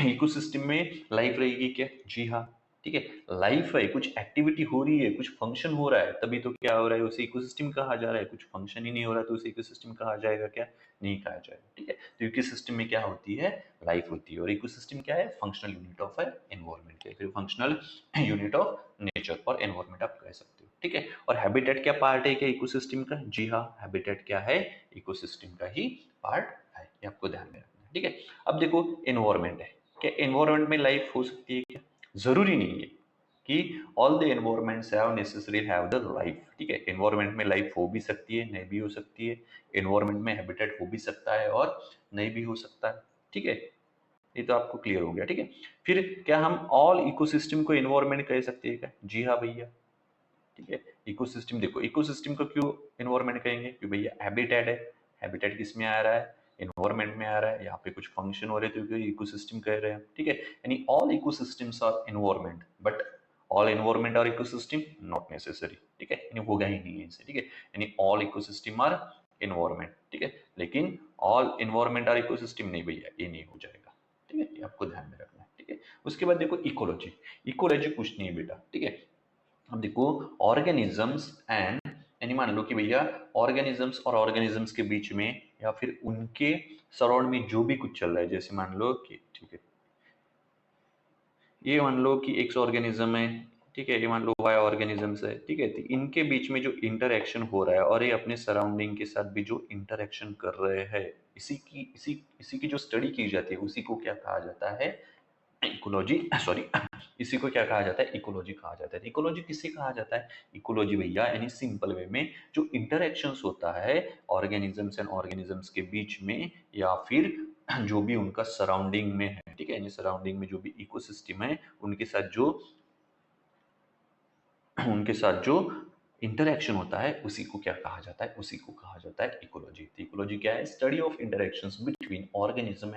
इकोसिस्टम में लाइफ रहेगी क्या, जी हाँ, ठीक है। लाइफ है, कुछ एक्टिविटी हो रही है, कुछ फंक्शन हो रहा है, तभी तो क्या हो रहा है, उसे इकोसिस्टम कहा जा रहा है। कुछ फंक्शन ही नहीं हो रहा तो उसे इकोसिस्टम कहा जाएगा क्या, नहीं कहा जाएगा, ठीक है। तो इकोसिस्टम में क्या होती है, लाइफ होती है। और इकोसिस्टम क्या है, फंक्शनल यूनिट ऑफ एनवायरमेंट है, फिर फंक्शनल यूनिट ऑफ नेचर और एनवायरमेंट आप कह सकते हो, ठीक है। और हैबिटेट क्या पार्ट है क्या इकोसिस्टम का, जी हाँ, हैबिटेट क्या है, इकोसिस्टम का ही पार्ट है, ये आपको ध्यान में रखना है, ठीक है। अब देखो एनवायरमेंट है, क्या एनवायरमेंट में लाइफ हो सकती है क्या, जरूरी नहीं है कि all the environments have necessary have the life, ठीक है। एनवायरमेंट में लाइफ हो भी सकती है, नहीं भी हो सकती है। एनवायरमेंट में हैबिटेट हो भी सकता है और नहीं भी हो सकता है, ठीक है। ये तो आपको क्लियर हो गया, ठीक है। फिर क्या हम ऑल इकोसिस्टम को एनवायरमेंट कह सकते हैं क्या, जी हाँ भैया, ठीक है। इकोसिस्टम देखो, इकोसिस्टम को क्यों एनवायरमेंट कहेंगे, क्योंकि भैया हैबिटेट है, हैबिटेट किस में आ रहा है, एनवायरमेंट में आ रहा है। यहाँ पे कुछ फंक्शन हो रहे थे क्योंकि इकोसिस्टम कह रहे हैं, ठीक है। यानी all ecosystems are environment, but all environment are ecosystem not necessary, ठीक है। यानी होगा ही नहीं है इससे, ठीक है। यानी ऑल इकोसिस्टम आर एनवायरमेंट, ठीक है। लेकिन ऑल एनवायरमेंट आर इकोसिस्टम नहीं भैया, ये नहीं हो जाएगा, ठीक है। ये आपको ध्यान में रखना है, ठीक है। उसके बाद देखो इकोलॉजी, इकोलॉजी कुछ नहीं है बेटा, ठीक है। अब देखो ऑर्गेनिजम्स एंड, यानी मान लो कि भैया ऑर्गेनिजम्स और ऑर्गेनिजम्स के बीच में या फिर उनके सराउंड में जो भी कुछ चल रहा है, जैसे मान लो कि, ठीक है, ये मान लो कि एक्स ऑर्गेनिज्म है, ठीक है, ये मान लो वाई ऑर्गेनिजम्स है, ठीक है। तो इनके बीच में जो इंटरेक्शन हो रहा है और ये अपने सराउंडिंग के साथ भी जो इंटरेक्शन कर रहे हैं, इसी की जो स्टडी की जाती है उसी को क्या कहा जाता है, इकोलॉजी, सॉरी, इसी को क्या कहा जाता है, इकोलॉजी कहा जाता है। इकोलॉजी किसे कहा जाता है, इकोलॉजी भैया यानी सिंपल वे में जो इंटरेक्शंस होता है ऑर्गेनिजम्स एंड ऑर्गेनिजम्स के बीच में, या फिर जो भी उनका सराउंडिंग में है, ठीक है। यानी सराउंडिंग में जो भी इकोसिस्टम है उनके साथ जो इंटरेक्शन होता है उसी को क्या कहा जाता है, उसी को कहा जाता है इकोलॉजी। तो इकोलॉजी क्या है, study of interactions between organism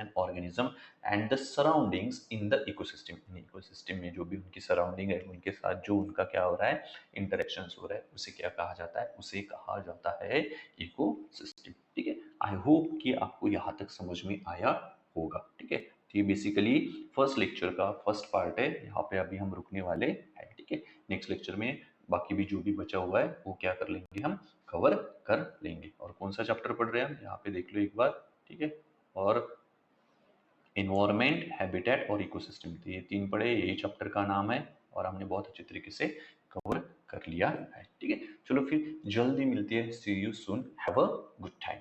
and the surroundings in the ecosystem. Ecosystem में जो भी उनकी सराउंडिंग है उनके साथ जो उनका क्या हो रहा है, इंटरेक्शंस हो रहा है, उसे क्या कहा जाता है, उसे कहा जाता है इकोसिस्टम, ठीक है। आई होप कि आपको यहाँ तक समझ में आया होगा, ठीक है। तो ये बेसिकली फर्स्ट लेक्चर का फर्स्ट पार्ट है, यहाँ पे अभी हम रुकने वाले हैं, ठीक है। नेक्स्ट लेक्चर में बाकी भी जो भी बचा हुआ है वो क्या कर लेंगे, हम कवर कर लेंगे। और कौन सा चैप्टर पढ़ रहे हैं हम, यहाँ पे देख लो एक बार, ठीक है। और एनवायरमेंट, हैबिटेट और इकोसिस्टम, तो ये तीन पढ़े, यही चैप्टर का नाम है और हमने बहुत अच्छे तरीके से कवर कर लिया है, ठीक है। चलो फिर जल्दी मिलती है, see you soon, have a good time.